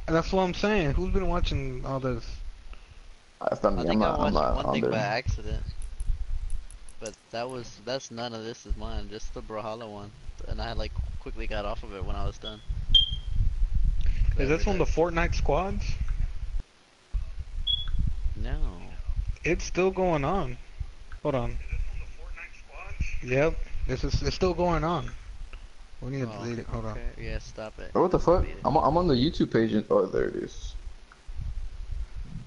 That's what I'm saying. Who's been watching all this? That's not I me. think I I'm watched not one on thing by there. accident, but that's none of this is mine. Just the Brawlhalla one, and I like quickly got off of it when I was done. 'Cause Is I this on the realized Fortnite squads? no. It's still going on. Hold on. Yep. It's still going on. We need to Oh, delete it. Hold on. okay. Yeah, stop it. Oh, what the fuck? Delete it. I'm on the YouTube page. Oh, there it is.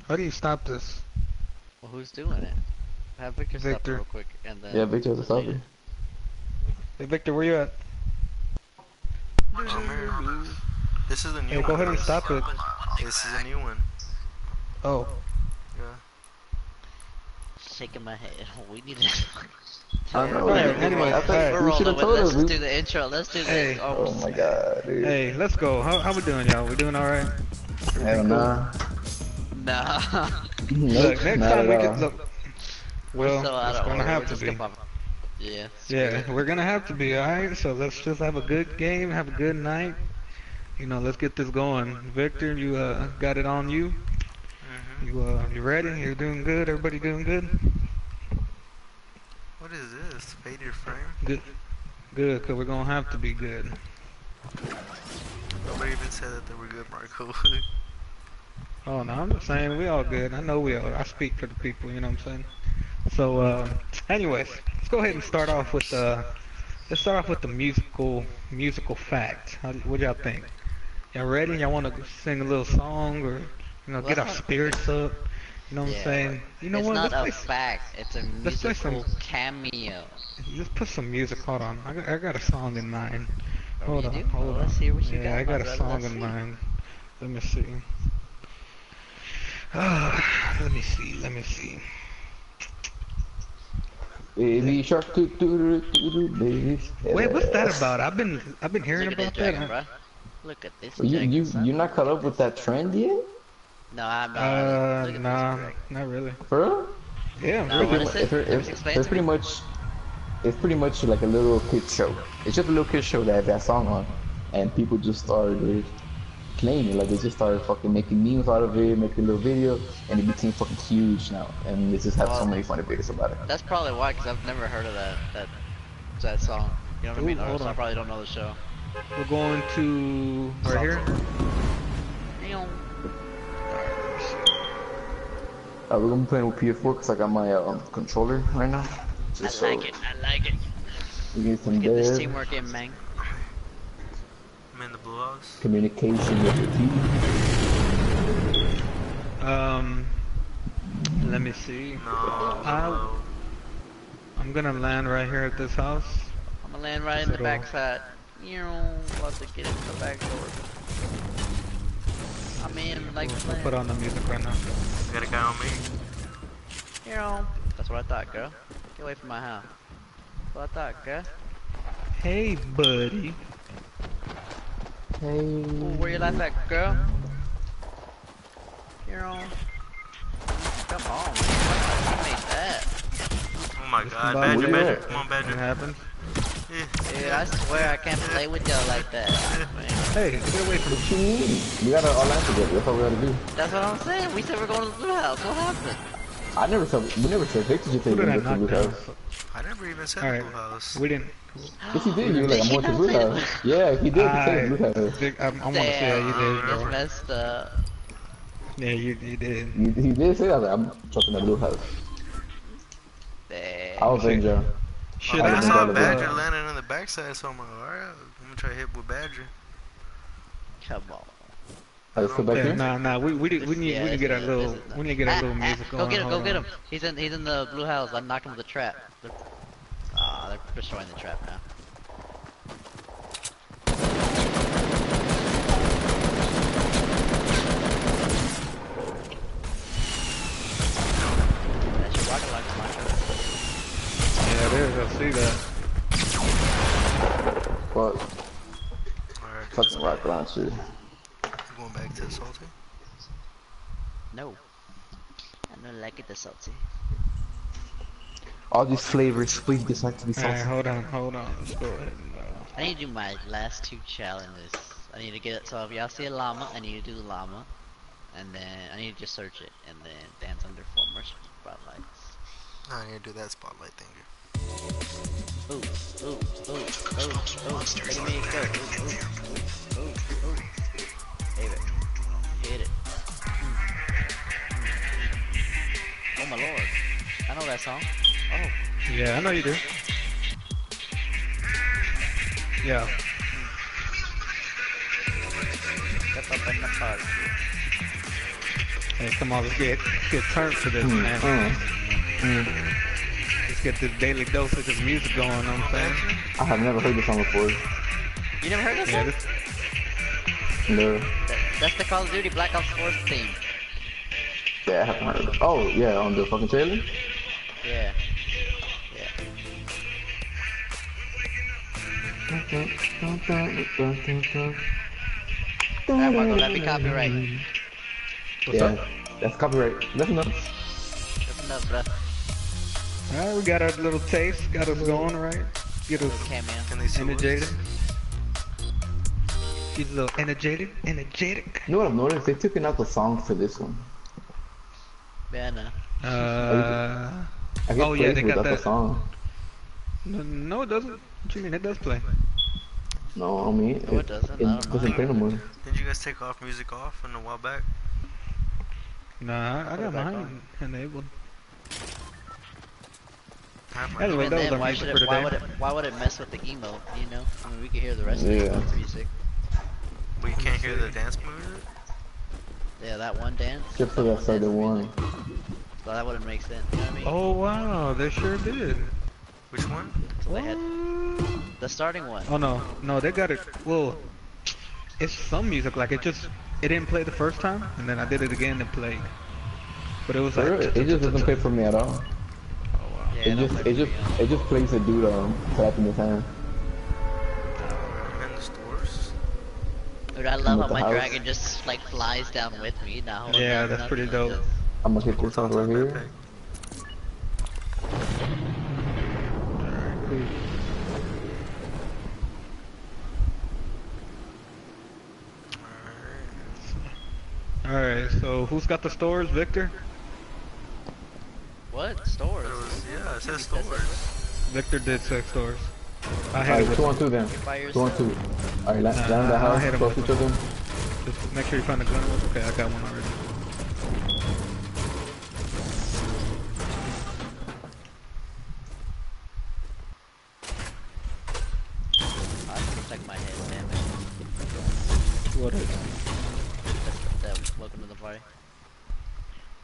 How do you stop this? Well, who's doing it? Have Victor stop it Victor. real quick, and Yeah, then Victor has a delete it. stopper. Hey Victor, where you at? I'm here. This is a new Hey, go one, ahead and guys. stop it. This is a new one. Oh. Yeah. Shaking my head. We need to. I know. Alright, dude. anyway, I thought alright. We're we should rolling have with it. told Let's us. just do the intro. Let's do the. Hey. Oh my god, dude. Hey, let's go. How we doing, y'all? We doing alright? Hell nah. Nah. Nope, Look, next not time at we all. get look. Well, We're so out it's of gonna order. have We're to just be. gonna. Yeah. Yeah, we're gonna have to be, alright? So let's just have a good game, have a good night. You know, let's get this going. Victor, you got it on you. You ready? You're doing good. Everybody doing good? What is this? Faded frame? Good. Good, cause we're gonna have to be good. Nobody even said that they were good, Marco. Oh no, I'm just saying we all good. I know we all. I speak for the people. You know what I'm saying? So, anyways, let's go ahead and start off with let's start off with the musical facts. What y'all think? Y'all ready? Y'all want to sing a little song or get Let's our not. spirits up? You know what I'm Yeah. saying? You know It's what? not Let's a play. fact. It's a Let's play some. musical cameo. Let's put some music. Hold on. I got a song in mind. Oh, Hold you on. do? Hold Well, on. let's hear what you Yeah, I got, my got a brother. song Let's in see. mind. Let me see. Let me see. Let me see. Baby shark, doo doo doo doo doo, baby. Wait, what's that Yes. about? I've been hearing Look at this about dragon, that. bro. Look at this You dragon, you son. you not caught up with that trend yet? No, I'm not. Look at this Nah, dragon. not really. For real? Yeah, No, really. what is it? Explain It's to me. pretty much like a little kid show. It's just a little kid show that has that song on, and people just started playing it. Like they just started fucking making memes out of it, making little videos, and it became fucking huge now. And they just have so Well, many funny videos about it. that's probably why, because I've never heard of that song. You know what I Ooh, mean? hold So I on. probably don't know the show. We're going to right here. Damn. We're gonna be playing with PS4 because I got my controller right now. Just I like it. I like it. we get some Get this dev teamwork in, man. I'm in the blue house. communication with the team. Let me see. No. I'm gonna land right here at this house. I'm gonna land right in the backside. You know, about to get into the back door. I'm in like We'll planned. put on the music right now. Got a guy on me. You know, that's what I thought, girl. Get away from my house. That's what I thought, girl. Hey, buddy. Hey. Ooh, where you life at, girl? You know, come on, man. Why made that? Oh my Just god. about Badger, where you Badger. at? Come on, What Badger. happened? Yeah. Dude, I swear I can't play with y'all like that. Man. Hey, get away from me. What you mean? We gotta all land together. That's what we gotta do. That's what I'm saying. We said we're going to the blue house. What happened? We never said Victor just said Who we're did I going to the knock blue down? house. I never even said Alright, the blue house. we didn't. Yes, he did. You were like, I'm Did going to he the blue not say house. Yeah, he did. He said the blue house. I want to say you did, That's bro. messed up. Yeah, you did. He did say that. I was like, I'm talking the blue house. Damn. I'll avenge you. Should I I saw have Badger landing on the backside, so I'm like, alright, I'm gonna try to hit with Badger. Come on. I just go back Yeah, here. nah. We need to get our little music Go going. get him. Go Hold get on. him. He's in the blue house. I'm knocking with the trap. They're destroying the trap now. That's your rocket launcher, Macho. Yeah, it is. I see that. Fuck. Alright, Fucking rocket launcher. going back to the salty. No. I don't like it, the salty. All these flavors, please decide to be Alright, salty. hold on. Let's go ahead and I need to do my last two challenges. I need to get it. So if y'all see a llama, I need to do the llama, and then I need to just search it, and then dance under 4 more spotlights. I need to do that spotlight thing. Ooh, ooh, ooh, ooh, ooh. Look at me go. Ooh, ooh, ooh, ooh. David, hit it. Oh my lord. I know that song. Oh. Yeah, I know you do. Yeah. Step up in the party. Hey, come on, let's get turned to this, man. Let's get this daily dosage of music going, you know what I'm saying? I have never heard this song before. You never heard that Yeah, song? this, No. That's the Call of Duty Black Ops 4 theme. Yeah, I haven't heard it. Oh, yeah, on the fucking trailer? Yeah. Yeah. Alright, Marco, let me copyright. what's up? That's copyright. That's enough. That's enough, bruh. Alright, we got our little taste, got us going, right? Get us Little cameo. Can they see energetic. what? She's a little energetic. You know what I've noticed? They've taken out the song for this one. Yeah, no. I guess Oh yeah, they got without the that. song. No, it doesn't. What you mean? It does play. No, I mean, No, it doesn't. I it don't doesn't know. play no more. Didn't you guys take off music off in a while back? Nah, I Put got it back mine enabled. I have mine Anyway, Even that was then, our why music should for it? Why today. would it mess with the emote? You know, I mean, we can hear the rest of the Yeah. emote's music. But you can't hear the dance music? Yeah, that one dance. Except for that second one. So that wouldn't make sense. You know what I mean? Oh wow, they sure did. Which one? So they What? had the starting one. Oh no, they got it. Well, it's some music like it didn't play the first time, and then I did it again and it played. But it was For like. real, it just doesn't play for me at all. Oh wow. Yeah, don't play for me, It just plays a dude clapping his hand. In the stores? Dude, I love how the my house. dragon just like flies down with me now. Yeah, that's pretty dope. I'm gonna hit this Holds song onto right the here. backpack. Alright, so who's got the stores, Victor? What stores? It was, yeah, it says That's stores. Victor did sex stores. I had it Alright, with 2 him. on 2 then. By 2 on 2. Alright, land in the I house, hit him close with to each other. Just make sure you find a gun. Okay, I got one already. I have to protect my head, damn it. What is? Welcome to the party.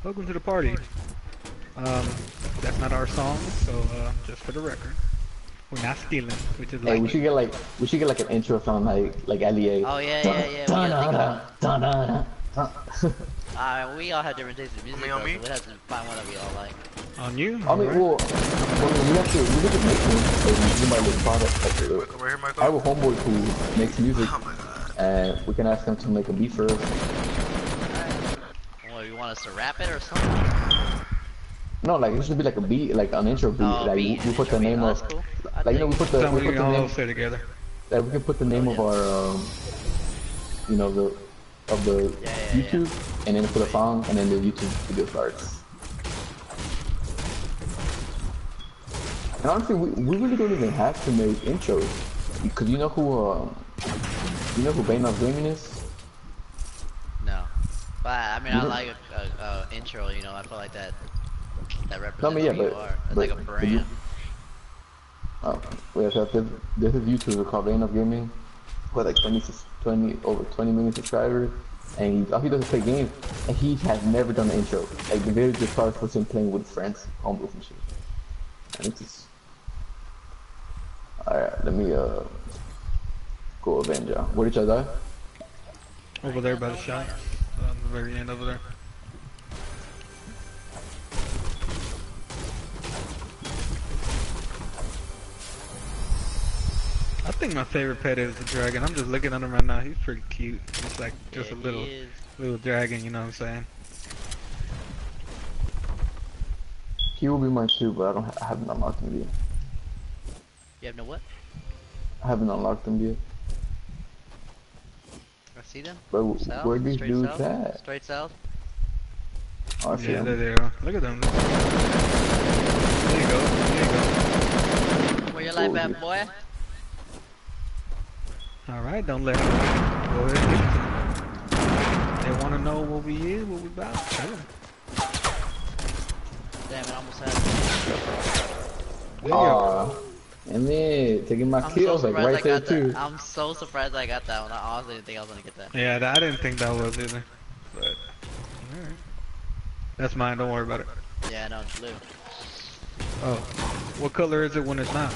Welcome to the party. That's not our song, so just for the record, we're not stealing. We're just Hey, like. we should get like an intro song like Ali. Oh yeah, yeah, yeah. We gotta think of one. We all have different tastes in music, Me though, on so me? we'd have to find one that we all like. On you? I mean, well, we have to make one. Like, you might look product like Michael, right here, Michael? I have a homeboy who makes music, Oh my god. and we can ask him to make a beat for us. Alright. Well, you want us to rap it or something? No, like it should be like a beat, like an intro beat. Oh, Like beat, we put the intro beat. name Oh, of, that's cool. like you know, we put the Then we can all name, stay together. like we can put the name of our, you know, of the Yeah, YouTube, and then put a song, and then the YouTube video starts. And honestly, we really don't even have to make intros, because you know who Bainov Gaming is? No. But I mean, You I don't- like a intro. You know, I feel like that represents No, I mean, yeah, who you but- are. It's but- like a but you- brand. Yeah, so this is YouTuber called Bainov Gaming, who has like over 20 million subscribers, and all he does is play games, and he has never done an intro. Like the video just starts with him playing with his friends, homebrews and shit. And it's just... Alright, let me go avenge y'all. Where did y'all die? Over there by the shop. On the very end over there. I think my favorite pet is the dragon. I'm just looking at him right now. He's pretty cute. He's like just Yeah, a he little is. dragon, you know what I'm saying? He will be mine too, but I haven't unlocked him yet. You have no what? I haven't unlocked him yet. See them? But South? where these Straight dudes south? at? Straight south? Oh, I see Yeah, them. there they are. Look at them. There you go. There you Where your life Ooh, at, boy? go. All right, don't let them go ahead and give it to them. They want to know what we is, what we about. Tell them. Damn it, I almost had There you go. Aw, and then taking my I'm so kills like surprised I right there got that. too. I'm so surprised I got that one. I honestly didn't think I was gonna get that. Yeah, I didn't think that was either. But, alright. That's mine, don't worry about it. Yeah, no, it's blue. Oh. What color is it when it's not?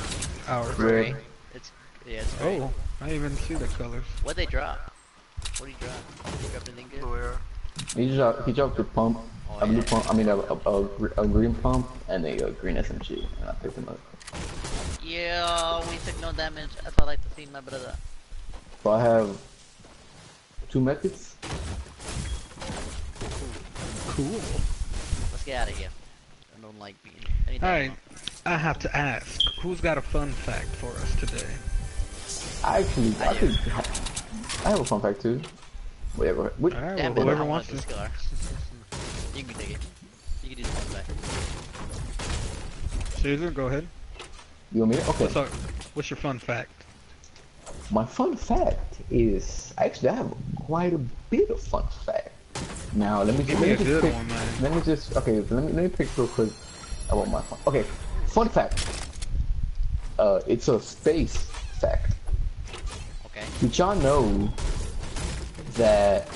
Ours. Gray. Red. It's yeah, it's gray. Oh, I didn't even see the colors. What'd they drop? What did he drop? Did he drop anything good? Blue arrow. He dropped the pump, Oh, a blue yeah. pump. I mean a green pump and a green SMG, and I picked them up. Yeah, we took no damage. That's what I like to see, my brother. So I have 2 methods. Cool. Let's get out of here. I don't like being. Alright, I have to ask, who's got a fun fact for us today? I actually, I do. I have a fun fact too. Wait, go ahead. Wait, Alright, Damn well, it, I whoever want wants the to. scar. You can take it. You can do the one back. Caesar, go ahead. you want me to? Okay. What's your fun fact? My fun fact is actually I have quite a bit of fun fact. Now let me Give me a just good pick, one, man. let me just okay. Let me pick real quick. I want my fun. Okay, fun fact. It's a space fact. Okay. Did y'all know that?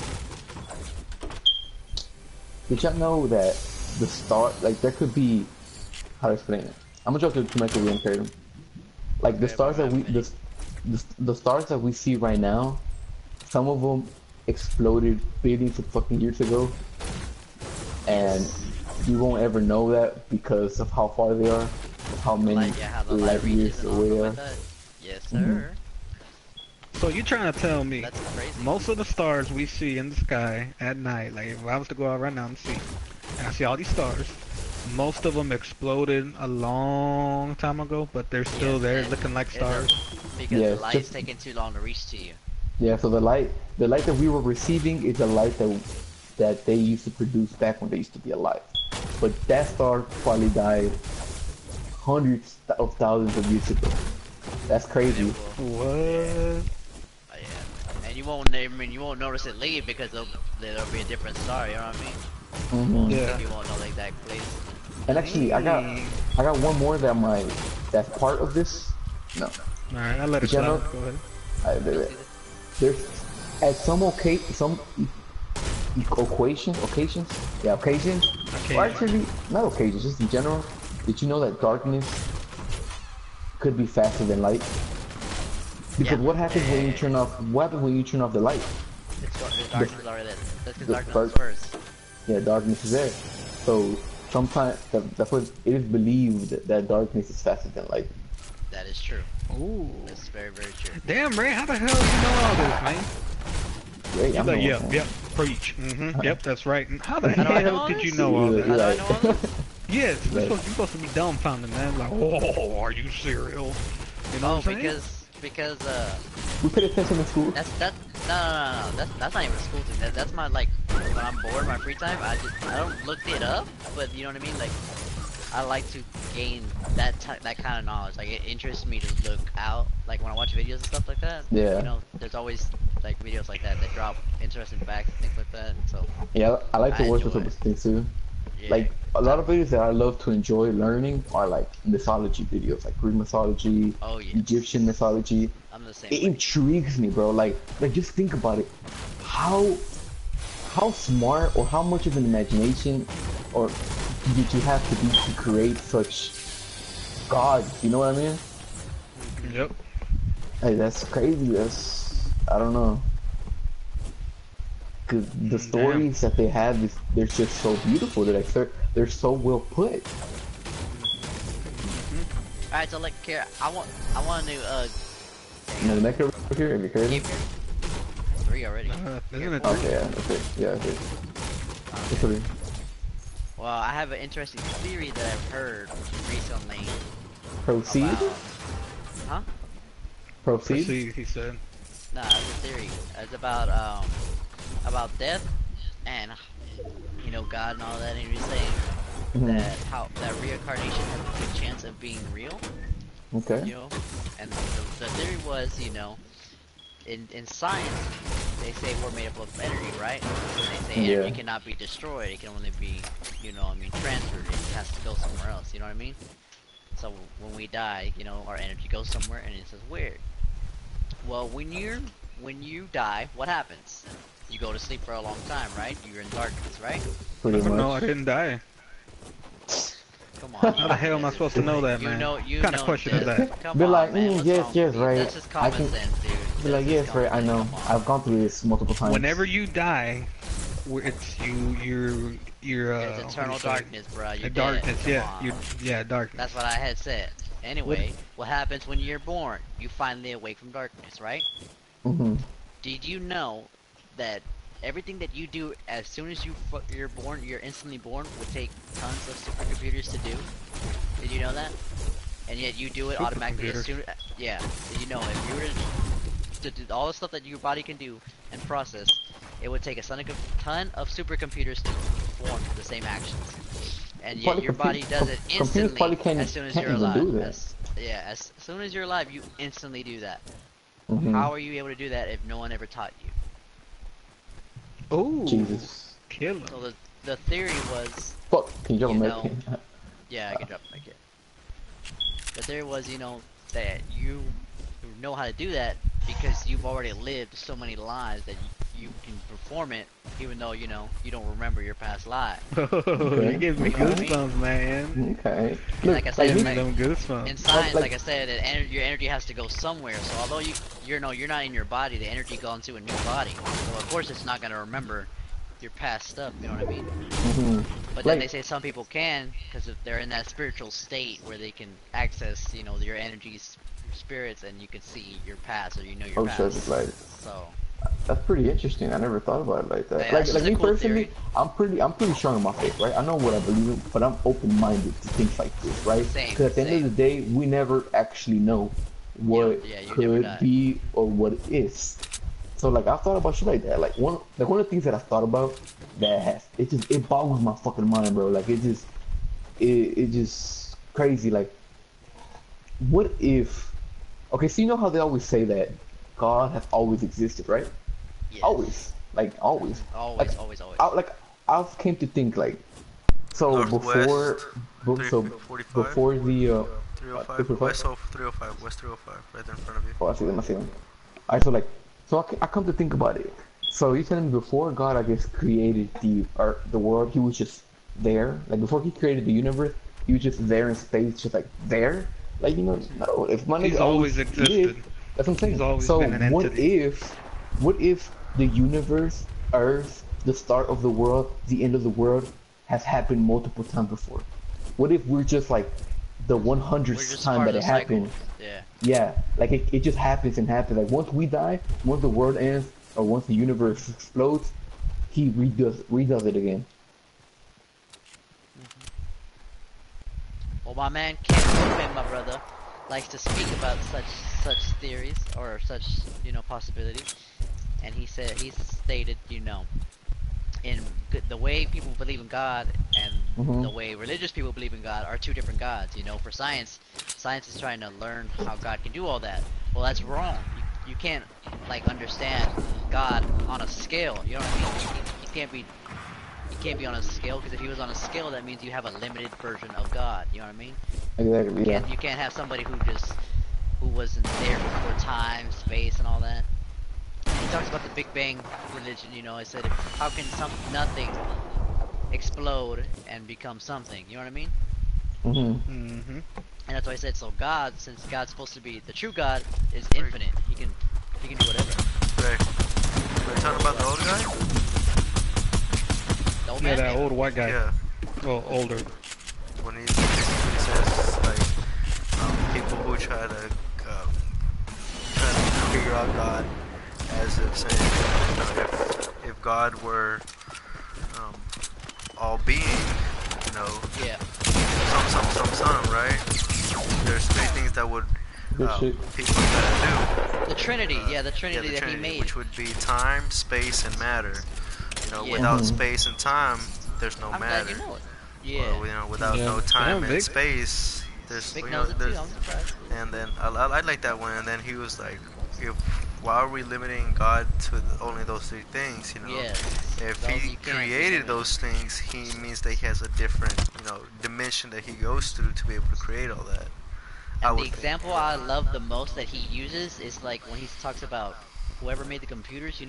Did y'all know that the star, like there could be, how to explain it? I'm gonna jump to make it real clear. Like the Okay, stars but that we, the stars that we see right now, some of them exploded billions of fucking years ago, and you won't ever know that because of how far they are, how many Like, yeah, how the light light reaches years and all away stuff they are. like that. Yes, sir. So you trying to tell me That's crazy. most of the stars we see in the sky at night, like if I was to go out right now and see, and I see all these stars, most of them exploded a long time ago, but they're still Yes, there and looking like it's stars. because Yeah, the it's light's just- taking too long to reach to you. Yeah, so the light that we were receiving is the light that they used to produce back when they used to be alive. But that star probably died hundreds of thousands of years ago. That's And crazy. it will, What? yeah. And you won't, I mean, you won't notice it leave because there'll be a different star. You know what I mean? Mhm. Yeah. You won't know the exact place. And actually, I got one more that's part of this. No, Alright, I'll let it Did y'all slide. know- Go ahead. there's at some occasions, Okay. or actually not occasions, just in general. Did you know that darkness could be faster than light? Because Yeah. what happens when you Yeah. turn off? What happens when you turn off the light? It's darkness already there. That's because the darkness first- is first. Yeah, darkness is there. So sometimes that's what it is believed that darkness is faster than light. That is true. Ooh. That's very, very true. Damn, Ray, how the hell do you know all this, man? Yeah, You're I'm like, the yep, one. yep, preach. Yep, that's right. And how the How do I know hell all did this? you know all You're this? How do I right. know all this? Yes, Right. you're supposed to be dumbfounded, man. Like, oh, are you serial? You know Oh, what I'm saying? because We paid attention in school. that's no. That's not even a school thing. That's my like when I'm bored, my free time. I don't look it up, but you know what I mean. Like I like to gain that kind of knowledge. Like it interests me to look out. Like when I watch videos and stuff like that. Yeah. You know, there's always like videos like that drop interesting facts and things like that. And so Yeah, I like to I watch those enjoy type of things too. yeah. Like a lot of videos that I love to enjoy learning are like mythology videos, like Greek mythology, Oh yes. Egyptian mythology. I'm the same It way. intrigues me, bro. Like just think about it. How smart or how much of an imagination or did you have to be to create such gods? You know what I mean? Yep. Hey, that's crazy. I don't know. Cause the stories that they have, they're just so beautiful. They're so well put. All right, so like here, I want to You know, the neck over here, have you heard give it? here 3 already. Isn't it? Okay, yeah, that's it. Yeah, that's it. That's three. Well, I have an interesting theory that I've heard recently Proceed? about. Huh? Proceed? Proceed, he said. Nah, it's a theory. It's about death and God and all that, and he was saying Mhm. that how that reincarnation has a good chance of being real, Okay. you know, and the theory was, in science they say we're made up of energy, right? And they say Yeah. energy cannot be destroyed; it can only be, transferred. It has to go somewhere else. You know what I mean? So when we die, our energy goes somewhere, and it's just weird. Well, when you die, what happens? You go to sleep for a long time, right? You're in darkness, right? Pretty No, much. no, I didn't die. Come on, How the hell am I supposed to know that, you man? know, What you kind of know question is this. that? Come Be on, like, man. What's yes, wrong yes, with you? right. That's just I common can sense, dude. be That's like, just yes, common right. I sense. know. Come on. I've gone through this multiple Whenever times. you die, it's you're It's what do you eternal say? darkness, bro. You're dead. Darkness, Come yeah, on. yeah, darkness. That's what I had said. What? Anyway, what happens when you're born? You finally awake from darkness, right? Mhm. Did you know that everything that you do as soon as you're born, you're instantly born, would take tons of supercomputers to do? Did you know that? And yet you do it automatically as Supercomputers. soon. Yeah. Did you know if you were to do all the stuff that your body can do and process, it would take a ton of supercomputers to perform the same actions. And yet Probably your body does it computers instantly probably as soon as can't you're even alive. do that. As soon as you're alive, you instantly do that. Mhm. How are you able to do that if no one ever taught you? Oh, Jesus. kill him. So the theory was, Fuck. Can you jump you on my know, pin? yeah, I can drop my kid. The theory was, that you know how to do that because you've already lived so many lives that you can perform it, even though you don't remember your past life. Oh, you Okay. give me You know what I Okay. mean? goosebumps, man. Okay. And Look, like I like said, Give me, me them in goosebumps. science, like like I said, your energy has to go somewhere. So although you're not in your body, the energy goes into a new body. So of course it's not gonna remember your past stuff. You know what I mean? mhm. But then they Like, say some people can, because if they're in that spiritual state where they can access, your energies, your spirits, and you can see your past or your oh shit, past. like So that's pretty interesting. I never thought about it like that. yeah, that's Like just a me cool personally, theory. I'm pretty strong in my faith, right? I know what I believe in, but I'm open-minded to things like this, right? Same, Because at the end of same. the day, we never actually know what Yeah, you never could die. be or what is. So like I've thought about shit like that. Like one of the things that I've thought about that has it boggles my fucking mind, bro. Like it just crazy. Like what if okay, so you know how they always say that God has always existed, right? Yes. Always, like always. Like Always, always, always. I like I've came to think like so Northwest, so 345, before the 305, 345. west of 305, west 305, right there in front of you. Oh, I see them. I see them. Alright, so like I come to think about it. So you telling me before God, I guess, created the world, he was just there. Like before he created the universe, he was just there in space, just like there. Like no. If my nigga He's always always lived, existed. that's what I'm He's saying. always So been an entity. what if the universe, Earth, the start of the world, the end of the world, has happened multiple times before? What if we're just like the We're 100th just time part of that the it happened? cycle. Yeah. Yeah, like it just happens and happens. Like once we die, once the world ends, or once the universe explodes, he redoes it again. Well, my man Ken Open, my brother, likes to speak about such theories or such possibilities, and he stated in the way people believe in God and Mhm. the way religious people believe in God are two different gods. For science is trying to learn how God can do all that. Well, that's wrong. You can't like understand God on a scale. You know what I mean? He can't be on a scale, because if he was on a scale, that means you have a limited version of God. You know what I mean? Exactly. Yeah. You can't have somebody who wasn't there before time, space, and all that. He talks about the Big Bang religion. I said, how can nothing explode and become something? You know what I mean? Mhm. Mm-hmm. And that's why I said, so God, since God's supposed to be the true God, is Right, infinite. He can do whatever. right. Are you talking about the old guy? The old Yeah, man? that old white guy. Yeah. Well, older. When he says like people who try to figure out God, as if saying, if God were um, all being, you know, Yeah. some, right? There's three things that would Good shit. people gotta The Trinity, do. yeah, the Yeah, Trinity the that he Trinity, made. which would be time, space, and matter. You know, Yeah. without space and time, there's no I'm glad you matter. know it. Or Yeah. you know, without Yeah, no time damn, and Vic. space, there's Vic you know knows it too. there's. I'm surprised. And then I like that one. And then he was like, if why are we limiting God to only those three things? You know, Yes. if Those he you can't created limit. those things, he means that he has a different dimension that he goes through to be able to create all that. I And the would think. example I love the most that he uses is like when he talks about whoever made the computers,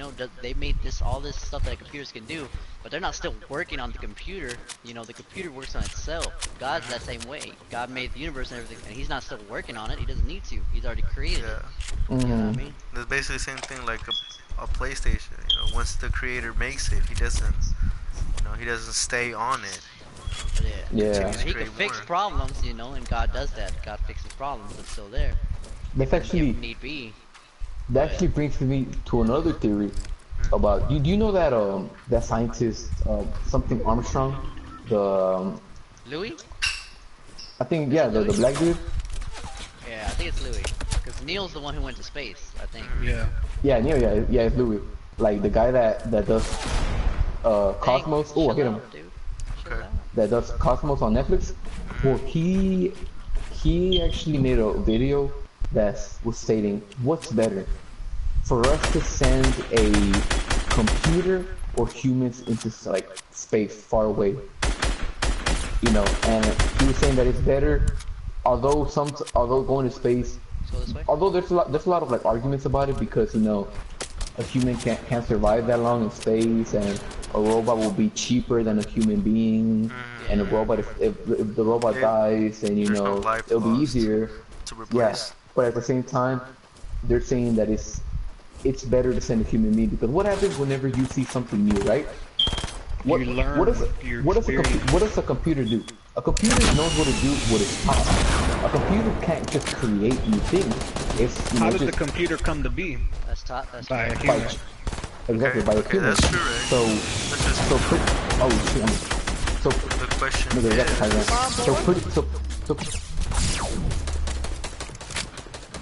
they made all this stuff that computers can do, but they're not still working on the computer. The computer works on itself. God's that same way. God made the universe and everything, and he's not still working on it. He doesn't need to. He's already created it. Yeah, You know what I Mm-hmm. mean? it's basically the same thing like a PlayStation. You know, once the creator makes it, he doesn't stay on it. Yeah. Yeah. Continues And to he can create fix more. problems, and God does that. God fixes problems. It's still there, That's if actually need be. that But actually brings me to another theory about do you know that that scientist something Armstrong, the Louis? I think Is yeah it the Louis? black dude. Yeah, I think it's Louis. Because Neil's the one who went to space, I think. Yeah. Yeah, yeah, it's Louis. Like the guy that does Dang, Cosmos. Oh, I chill hit him. out, dude. Chill Okay. out. That does Cosmos on Netflix. Well, he actually made a video that was stating what's better for us to send a computer or humans into like space far away. And he was saying that it's better, although going to space, Let's go this way. although there's a lot of like arguments about it because a human can't survive that long in space, and a robot will be cheaper than a human being, and a Yeah. robot if the robot It, dies, then there's no life it'll be lost easier. to Yeah, replace. but at the same time, they're saying that it's better to send a human being because what happens whenever you see something new, right? What You what learn does your what does experience. what does a computer do? A computer knows what to do what it's taught. A computer can't just create new things. It's How did the just computer come to be? That's top. That's By a correct. by human. exactly Okay, by a okay, human. that's true, right? So That's just so pretty, oh shit, so the question no, they got the is. timer. So pretty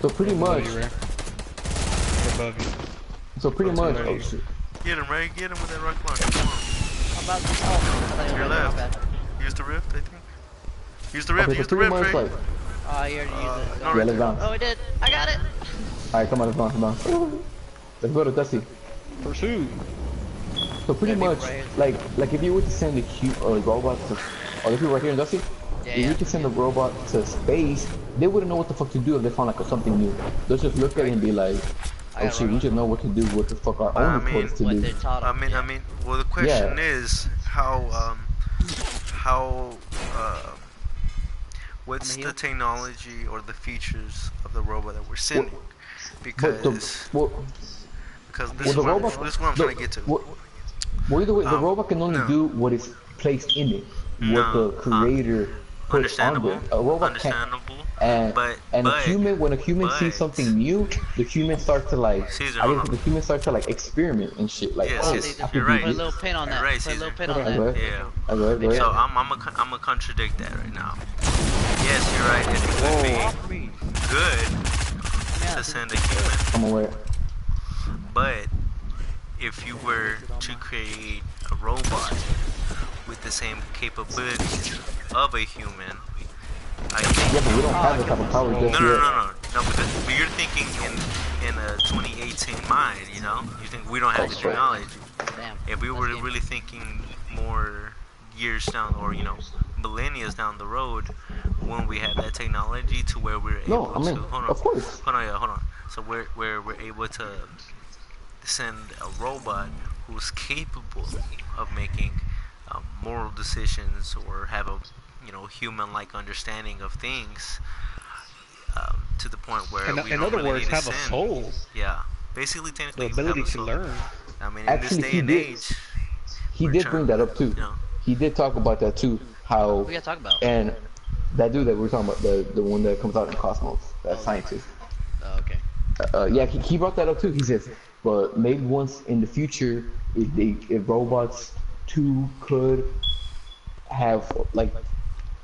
so pretty much Above you, Ray. Above you. so pretty What's much the oh value? shit. Get him, Ray. Get him with that rocket launcher. Come on. I'm about to. Oh, I thought you To were your right there, my left. bad. Use the rift, I think. Use the rift. Okay, so Use the pretty rift, much Ray. like Oh, you already used it. no, Go. yeah, right let's there. bounce. Oh, we did. I got it. Alright, come on, let's bounce. Let's go to Dusty. Pursue. So pretty Yeah, people much, right here. like if you were to send a robot to, oh, the people right here in Dusty, Yeah, if you yeah. were to send a robot to space, they wouldn't know what the fuck to do if they found like something new. They'll just look at it and be like, I oh got shit, we rocket. just know what to do, what the fuck our I own mean, reports to What do. they taught him. Yeah. Well, the question is how what's heal. the technology or the features of the robot that we're sending? But the, well, Because well, the robot, this is what I'm trying to get to. well, either way, the Um, robot can only no. do what is placed in it, what No, the creator puts on Understandable. there. A robot can't. Understandable. And But when a human sees something new, the human starts to like, Caesar, I hold guess on. the human starts to like experiment and shit. Like, Yes, oh, yes, I Put could you're do right. a this. little pin on that. Right, Put a little Caesar. pin on Okay, that. go ahead. Yeah. Go ahead. So I'm gonna contradict that right now. Yes, you're right. It could Off me. be good Yeah, to send a human, I'm aware. but if you were to create a robot with the same capabilities of a human, I think. Yeah, but we don't have that type of power just yet. No. But you're thinking in a 2018 mind. You think we don't have the That's right. technology. Damn. If we were That's game. really thinking more years down, or millennia down the road, when we have that technology to where we're No, able I mean, to of course. hold on. So where we're able to send a robot who's capable of making moral decisions or have a human-like understanding of things, to the point where In, we in don't other really words, need to have a send. soul. Yeah, basically, The technically, ability have a to soul. learn. I mean, in Actually, this day he and did. age, He we're did trying bring to, that up too. you know, He did talk about that too. How What you gotta talk about? and that dude that we were talking about, the one that comes out in Cosmos, that scientist. Oh, okay. Yeah, he brought that up too. He says, but maybe once in the future, if robots too could have like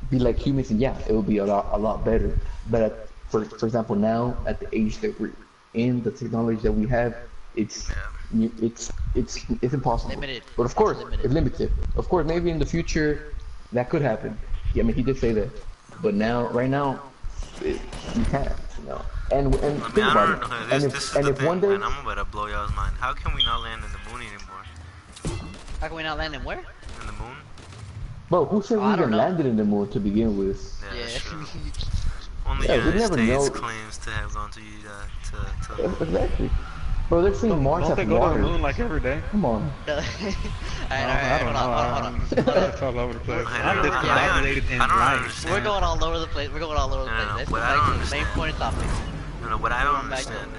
be like humans, and yeah, it would be a lot better. But for example, now at the age that we're in, the technology that we have, it's Yeah. it's impossible. Limited. But of It's course, limited. it's limited. Of course, maybe in the future that could happen. Yeah, I mean, he did say that. But now, right now, you can't. You know. And I mean, think I about it. don't know. And This is and the if thing, one day, man. I'm about to blow y'all's mind. How can we not land in the moon anymore? How can we not land in where? In the moon? bro, who said Oh, we I don't even know. landed in the moon to begin with? Yeah, that's Yeah. true. Only Yeah, we United never States know. claims to have gone to the moon. Exactly. Bro, they're saying Mars Don't has they go to the water. moon like every day? Come on. Alright, I alright, don't hold know. on, hold on, hold on. Hold on. It's all over the place. I I'm know. discombobulated I in don't life. We're understand. going all over the place. We're going all over the No, no, place. no. Let's What go I back don't to the main understand. point of topic. No, what I don't Going back to- understand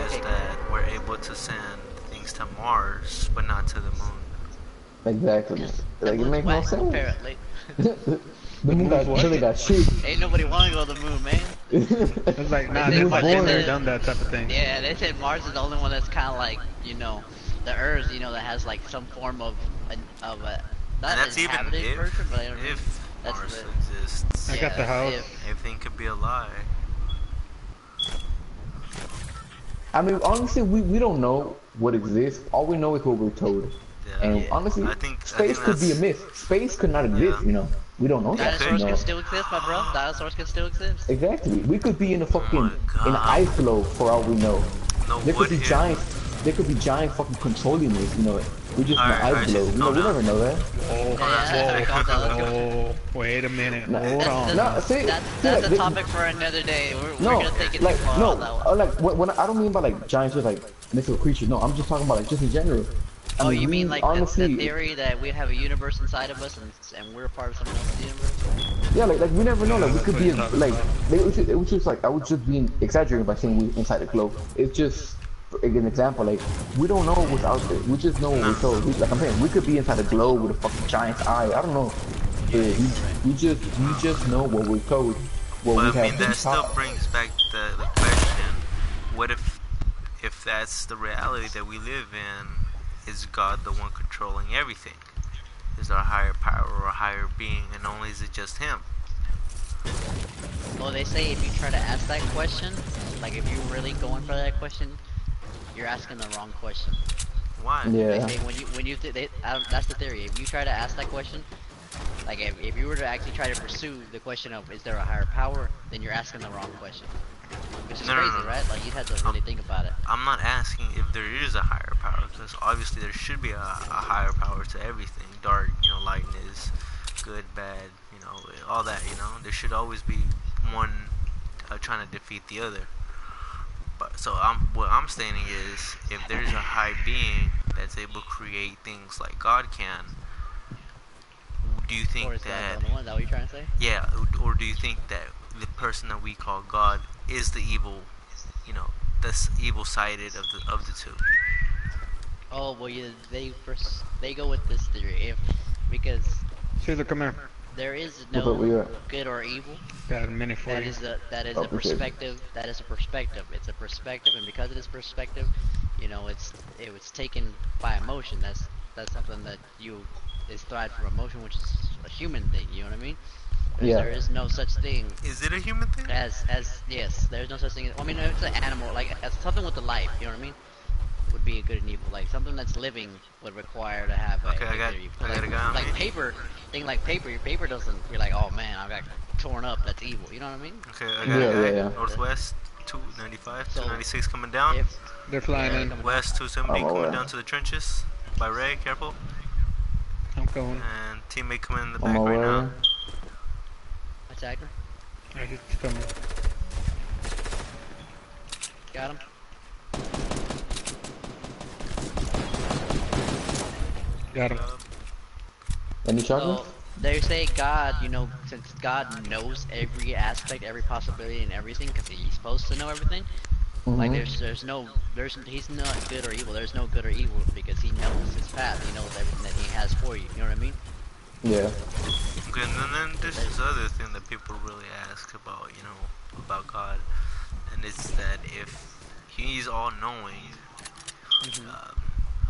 is Okay, that we're able to send things to Mars, but not to the moon. Exactly. The Like it moon's makes no whack, sense. apparently. The moon moon's got what? really got shit. Ain't nobody want to go to the moon, man. It's like, nah, They they've said- like they been there, said- done that type of thing. Yeah, they said Mars is the only one that's kind of like, you know, the Earth, you know, that has like some form of a not And that's an even inhabited version, but I don't know. if That's Mars the- exists. I got the that's house. if. Everything could be a lie. I mean, honestly, we don't know what exists. All we know is what we're told. Yeah. And Yeah. honestly, I think space could be a that's- myth. Space could not exist, Yeah. you know. We don't know that. Dinosaurs You know? can still exist, my bro. Dinosaurs can still exist. Exactly. We could be in a fucking my in God. ice flow for all we know. No, There what could be if? giant. There could be giant fucking controlling us. You know, we just in Alright, the ice alright, flow. You know, calm we down. never know that. Whoa, Yeah, calm down, let's go. whoa, wait a minute, Nah, hold on. No, see, That's like, a they- topic for another day. We're No, gonna take it like too far no, on that one. like when I don't mean by like giants, just like mythical creatures. No, I'm just talking about like just in general. I Oh, mean, you we mean like honestly, the theory that we have a universe inside of us and we're a part of someone else's universe? yeah, like we never know. Like we that's could what be you're talking like about. it was just like I was just being exaggerating by saying we inside the globe. It's just an example. Like we don't know what's out there. We just know what we're told. Like I'm saying, we could be inside a globe with a fucking giant's eye. I don't know. Yeah, we just know what we're told. What But we I have mean, been that still taught. brings back the question: what if that's the reality that we live in? Is God the one controlling everything? Is there a higher power or a higher being, and only is it just Him? Well, they say if you try to ask that question, like if you're really going for that question, you're asking the wrong question. Why? Yeah. They say that's the theory. If you try to ask that question, like if you were to actually try to pursue the question of is there a higher power, then you're asking the wrong question. Which is No, no, crazy, no, no. right? Like you'd have to really think about it. I'm not asking if there is a higher power, because obviously there should be a higher power to everything. Dark, lightness, good, bad, all that. There should always be one trying to defeat the other. But so what I'm stating is, if there's a high being that's able to create things like God can, do you think Or is that? that the one? Is that what you're trying to say? Yeah, or do you think that the person that we call God is the evil, that's evil sided of the two? Oh well, yeah, they go with this theory because Caesar, come here. there is But we no are. good or evil. Got a minute for That you. is Oh, a appreciate it. perspective. That is a perspective. It's a perspective, and because it is perspective, it's taken by emotion. That's something that is derived from emotion, which is a human thing. You know what I mean? Yeah. There is no such thing Is it a human thing? as yes. There's no such thing. I mean, it's an animal, like as something with a life. You know what I mean? Would be a good and evil. Like something that's living would require to have a Okay, I got a guy on like me. paper. Thing like paper. Your paper doesn't. You're like, oh man, I got torn up. That's evil. You know what I mean? Okay, I got Yeah, a guy. yeah. Northwest 295, So, 296 coming down. If They're flying Yeah, in. come- West 270 I'm coming aware. down to the trenches. By Ray, careful. I'm going. And teammate coming in the I'm back right now. aware. attacker, Alright, he's coming. got him. Got him. Any So chocolate? they say God, since God knows every aspect, every possibility, and everything, because He's supposed to know everything. Like he's not good or evil. There's no good or evil because He knows His path. He knows everything that He has for you. You know what I mean? Yeah. Okay, and then there's this other thing that people really ask about, about God, and it's that if He's all-knowing,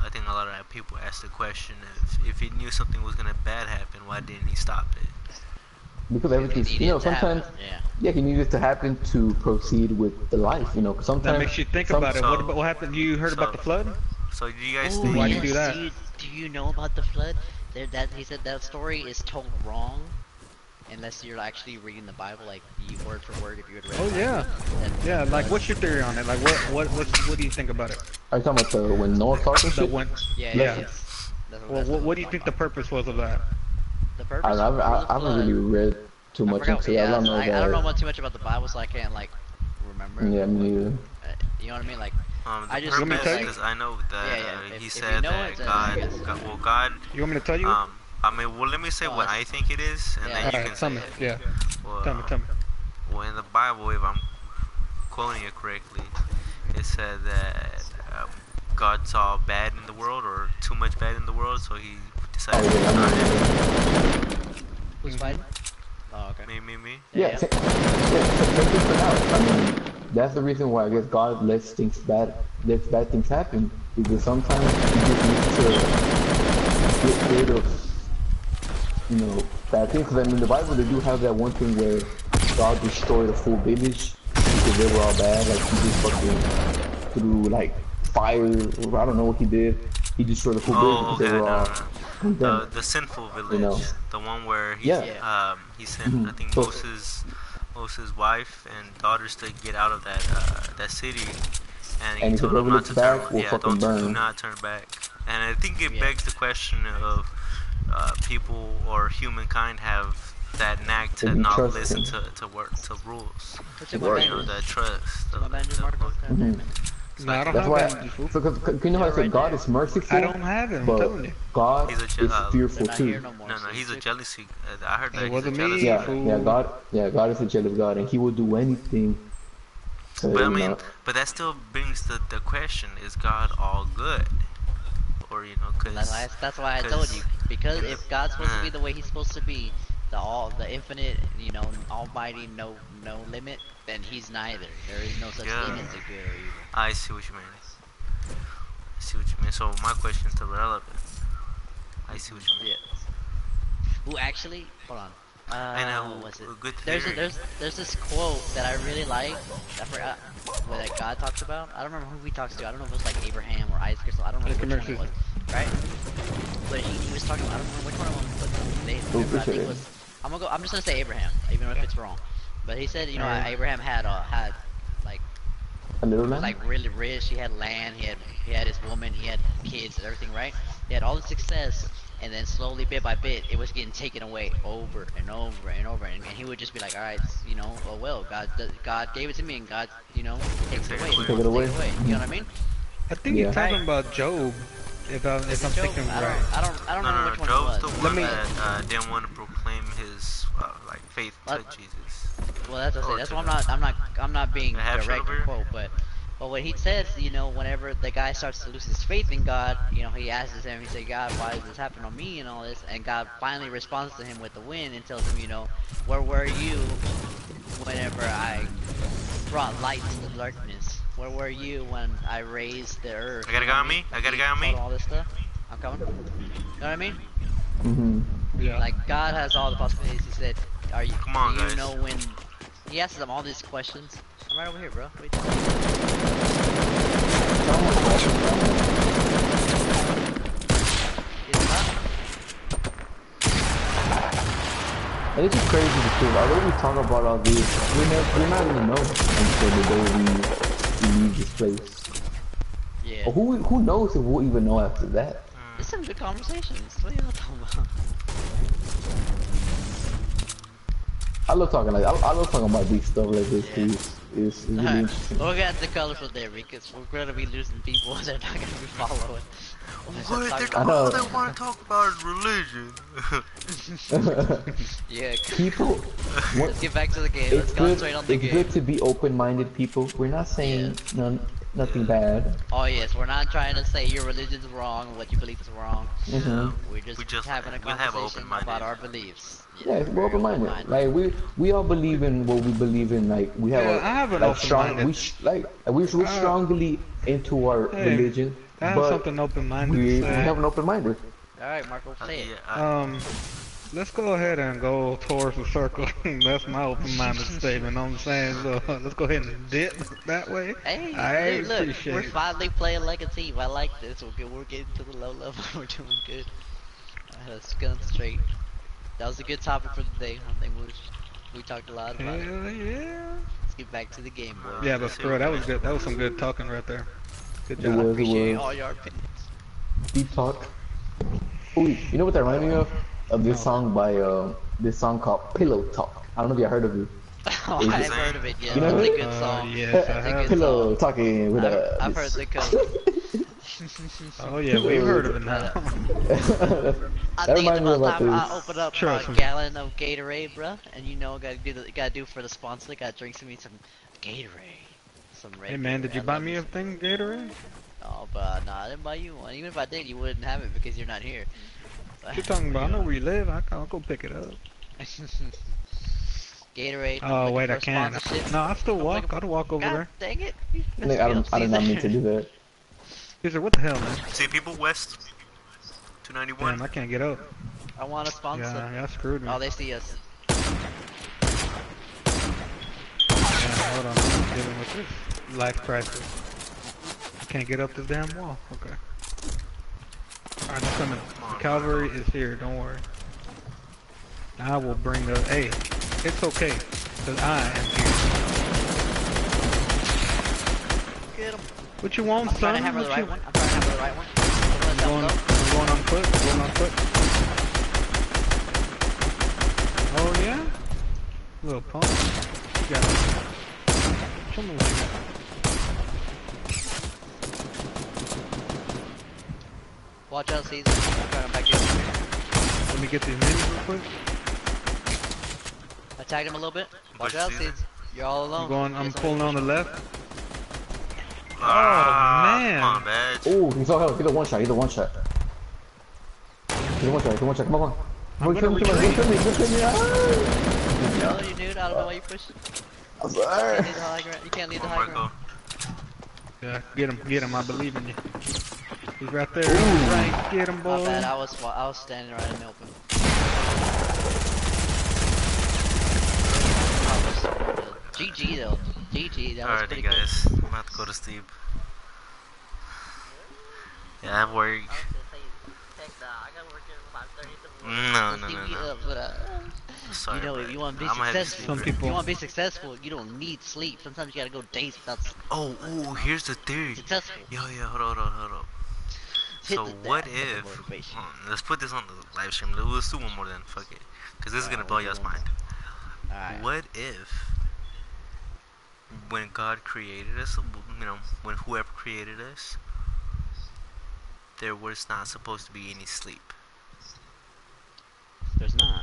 I think a lot of people ask the question, if He knew something was gonna bad happen, why didn't He stop it? because He everything's, needed it to happen. sometimes, Yeah. yeah, he needed to happen to proceed with the life, 'cause That sometimes, makes you think some, about it. What about what happened? You heard about So the flood? so do you guys Oh Why'd think? you do yes. that? Do you know about the flood? There that he said that story is told wrong unless you're actually reading the Bible, like you word for word. If you had read Oh the Bible, yeah, that yeah. Like, what's your theory on it? Like, what do you think about it? are you talking about when Noah Clark and That shit? one, yeah, yeah, yeah. Listen, yes. Well, That's what what do I'm you talking think the about. purpose was of that? The I, purpose I, for the I haven't flood. really read too I much forgot. into it. All Yeah, I know I don't know that, too much about the Bible, so I can't like remember. yeah, me neither. You know what I mean? Like, The I just You want me know to tell purpose, you? like, because I know yeah, that yeah. he If you said know it, that then I guess. God, You want me to tell you? I mean, well, let me say Oh, what I think it is, and yeah, then All you that's right, can good. tell say me. Yeah. it. Yeah, Well, tell me, tell me. well, in the Bible, if I'm quoting it correctly, it said that God saw bad in the world or too much bad in the world, so he Oh decided to yeah, I destroy it. mean, Who's Mhm. fighting? Oh, okay. Me. Yeah, yeah, yeah. same thing for now. I mean, that's the reason why I guess God lets bad things happen because sometimes He just needs to get rid of, bad things. Because I mean, the Bible they do have that one thing where God destroyed a full village because they were all bad. Like He just fucking threw like fire, or I don't know what He did. He destroyed a full village Oh, because they okay, were no. all condemned. The sinful You know? village, the one where Yeah. Yeah. he sent I Mhm. think So Moses' wife and daughters to get out of that city, and he and he said, told them whoever not looks to turn. back will Yeah, fucking do burn. not turn back. And I think it Yeah. begs the question of people or humankind have that knack If to you not trust listen him, to rules. What's to in my work. You know, bandages? that trust. What's in my bandages, Marco? God Hmm. damn it. It's No, I like don't That's have why, bandages, fool. because you know They how I are said right God there. is I merciful, don't have it. I'm telling you. but God he's a is They're fearful not here too. no more, no, so you he's a took. jealousy. I heard It that he's a wasn't jealous me, Yeah, God. yeah, fool. God is a jealous God, and He will do anything to, But I mean, but that still brings the question: is God all good, or Well, that's why I told you, cause because in the if God's supposed to be the way He's supposed to be, the infinite, almighty, no limit, then He's neither. There is no such thing yeah, as a good or evil. I see what you mean. I see what you mean. So my question is still relevant. I see what you mean. Yeah. Who actually? Hold on. And What was it? a good There's theory. there's this quote that I really like. I forgot what that God talks about. I don't remember who he talks to. I don't know if it was like Abraham or Isaac or something. I don't Hey, remember come which here, one it Susan. was. Right? But he was talking. I don't remember which one of them. But they Oh, remember. I appreciate think it it. was. I'm just gonna say Abraham, even if Yeah. it's wrong. But he said, All right. Abraham had like A little he was lamb? like really rich. He had land. He had his woman. He had kids and everything. Right? He had all the success, and then slowly, bit by bit, it was getting taken away over and over and over. And he would just be like, "All right, oh well, God gave it to me, and God, Can takes it take it away if He away. Take it wants to take away? it away." You know what I mean? I think you're Yeah. talking Right? about Job, Is if it I'm Job? thinking I right. don't. I don't. I don't remember No. which one it Job's was. the Let one me. But that didn't want to proclaim his like faith well, to Jesus that's what I say. or That's to why I'm God. not. I'm not being I have shit direct over or here. quote, but what he says, whenever the guy starts to lose his faith in God, he asks him, he said, God, why does this happen on me and all this? And God finally responds to him with the wind and tells him, where were you whenever I brought light to the darkness? Where were you when I raised the earth? I got You a know what guy I on mean? me. I Like got a he guy on told me. him all this stuff. I'm coming. You know what I mean? Hmm. Yeah. Like God has all the possibilities. He said, "Are you? Come Do on, you guys. know when?" He asks them all these questions. I'm right over here, bro. What are you talking about? It's not. And it's just crazy because although we talk about all this, we're not gonna know until the day we leave this place. Yeah. Or who knows if we'll even know after that. It's some good conversations. What are you talking about? I love talking about these stuff like this Yeah. because it's really Alright. interesting. We'll get the colorful there because we're gonna be losing people. They're not gonna be following. When we start What? talking I about All know. they want to talk about is religion. yeah. People, what Let's get back to the game. Let's concentrate on the it's game. good to be open-minded people. We're not Yes. saying nothing bad. Oh yes, we're not trying to say your religion's wrong, what you believe is wrong. Hmm. We're just we just having a we have conversation about open-minded. our beliefs. Yes, Yeah, we're we're very open-minded. open-minded. Like we all believe in what we believe in. Like we have Yeah, a I have an like strong open-minded. we're strongly into our Hey, religion, I have but something open-minded to we say. have an open-minded. All right, Marco, say it. Yeah. Um, let's go ahead and go towards the circle. That's my open-minded statement. Know what I'm saying? So let's go ahead and dip that way. Hey, I dude, look, we're appreciate it. finally playing like a team. I like this. We're getting to the low level. We're doing good. Let's gun straight. That was a good topic for the day. I think we talked a lot about it. Hell yeah. Let's get back to the game, boys. Yeah, but Let's see for real, what we that was got. good. That was some good talking right there. Good It I job. was, it appreciate was. all your opinions. Deep talk. Oh, you know what that reminded me of? Of this No. song by this song called Pillow Talk. I don't know if you heard of it. Oh, Is I it- haven't heard of it yet. You know It's a it? good song. Yes, I It's a have. good Pillow song. talking with I've heard this. the cover. Oh yeah, we've heard of it now. I That think it's reminded me about about time I this. open up Trust a me. gallon of Gatorade, bruh. And you know, gotta do for the sponsor. Gotta drink some Gatorade, some Hey red man, Gatorade. did you I buy love me me a some thing, Gatorade. Gatorade? Oh, but nah, I didn't buy you one. Even if I did, you wouldn't have it because you're not here. What you talking about? I know where you live. I'll go pick it up. Gatorade. I'm Oh looking wait, for I a can't. sponsorship. No, I still I'm looking walk. for. I'll walk over God there. dang it! You messed Nick, me up, I did not mean to Caesar. do that. Caesar, what the hell, man? See people west, Damn, 291. I can't get up. I want a sponsor. Yeah, y'all screwed me. Oh, they see us. Yeah, hold on. I'm dealing with this life crisis. I can't get up this damn wall. Okay. Alright, I'm coming. The cavalry is here. Don't worry. I will bring the. Hey, it's okay, cause I am here. Get him. What you want, I'm trying to son? hammer the What you? right one. I'm trying to hammer the right one. Let's I'm going on foot. I'm going on foot. Oh yeah? Little punk. You got it. Show me what you got. Watch out, Caesar. I'm trying to back you up. Let me get these minis real quick. I tagged him a little bit. Watch Push out, Caesar. Caesar. You're all alone. I'm Yes, pulling on the left. Ah, man. Come on, badge. Oh, he's all help. He's a one shot. He's a one shot. He's a one shot. He's a one shot. Come on. I'm Come on. gonna Come on. Come on. Come on. No, you dude. I don't know why you pushing. I'm You sorry. can't leave the high ground. You can't leave the Come high on, Marco. ground. Yeah, get him. I believe in you. He's right there. Ooh. Right, get him, My boy. bad. I was standing right in the open. GG though. GG. That was Alrighty, pretty guys. I'm about to go to sleep. Yeah, I have work. No, no, no, no. Sorry, You know, but if you want to be I'm a heavy successful, Some sleeper. people- you want to be successful, you don't need sleep. Sometimes you gotta go days without Oh, here's the theory. successful. Yo, hold on. Hit So the what dab, hit the if? motivation. Let's put this on the live stream. Let's do one more then. Fuck it, cause this is gonna Alright, blow we'll do y'all's one mind. Alright. What if, when God created us, when whoever created us, there was not supposed to be any sleep? There's not.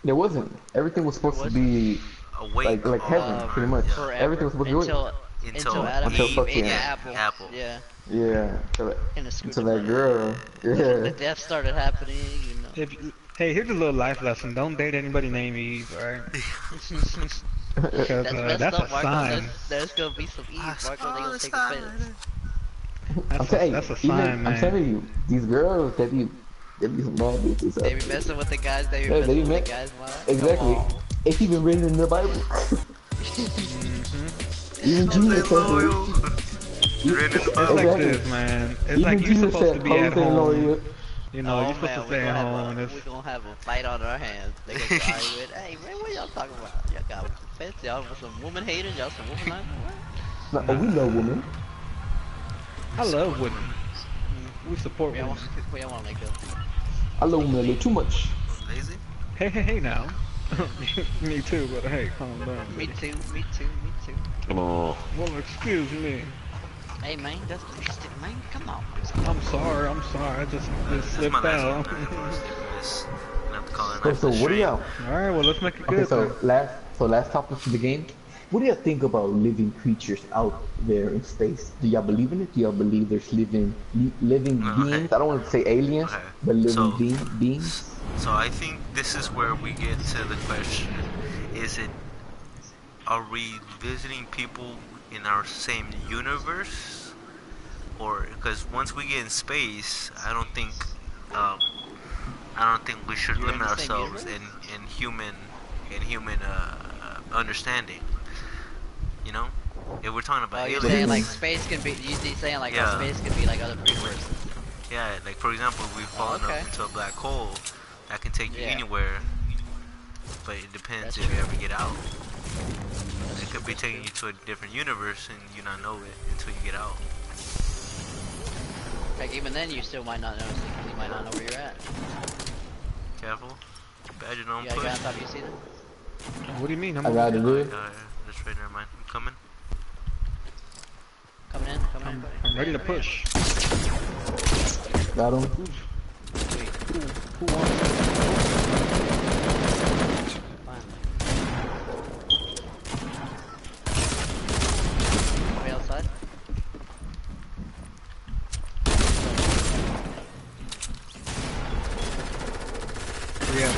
There wasn't. Everything was supposed to be Awake, like all heaven, the pretty time, much. yeah. Forever. Everything was supposed to be awake. Until Adam Until and Eve fucking ate the yeah, apple. apple. Yeah. Yeah. And the To that girl. The Yeah. death started happening, you know. Hey, here's a little life lesson. Don't date anybody named Eve, alright? Because That's messed that's up, a Marco. sign. There's gonna be some Eve, Marco. They gonna take offense. That's a sign, I'm man. telling you, these girls, they be some bad bitches. They be messing with the guys. They be Yeah, messing they with be the me- guys' mind. Exactly. Come on. It's even written in the Bible. Mm-hmm. Even Jesus says loyal. it. Written in the It's Bible. like Exactly. this, man. It's Even like you're Jesus supposed to said, be "Close at and home. loyal." You know, you're supposed to stay at home. We gonna have a fight on our hands. They gonna say, arguing. Hey man, what y'all talking about? Y'all got offense? Y'all some woman haters? Y'all some woman No, we love women. I love women. We support Where y'all women. want, where y'all want to go? I love women a little too much. Lazy? Hey now. Me too, but hey, calm down. Me buddy. too. Me too. Me too. Well, excuse me. Hey man, that's nasty, man. Come on. I'm sorry. I just This is my slipped last out. one. Guys. I'm gonna have to call it a So, night for so the what do stream. y'all? Alright, well, let's make it Okay, good so then. last topic for the game. What do y'all think about living creatures out there in space? Do y'all believe in it? Do y'all believe there's living Okay. beings? I don't want to say aliens, Okay. but living So- beings. So I think this is where we get to the question: are we visiting people in our same universe, or because once we get in space, I I don't think we should You're in limit the same ourselves universe? in human understanding. You know, if we're talking Oh, about you're saying like aliens, space can be. You saying like how yeah, space can be like other universes. yeah. Like for example, we've Oh, fallen up okay. into a black hole that can take you Yeah, anywhere, but it depends that's if you true. ever get out. That's It true. could be That's taking true. you to a different universe and you not know it until you get out. Like even then, you still might not notice it because you might not know where you're at. Careful, badger don't You gotta push. get on top. You see them? What do you mean? I'm I over gotta here. do it. That's right. Never mind. I'm coming. Coming in. Coming in. I'm ready to push. Got him. Sweet. Who wants it? Finally. Way outside. Yeah,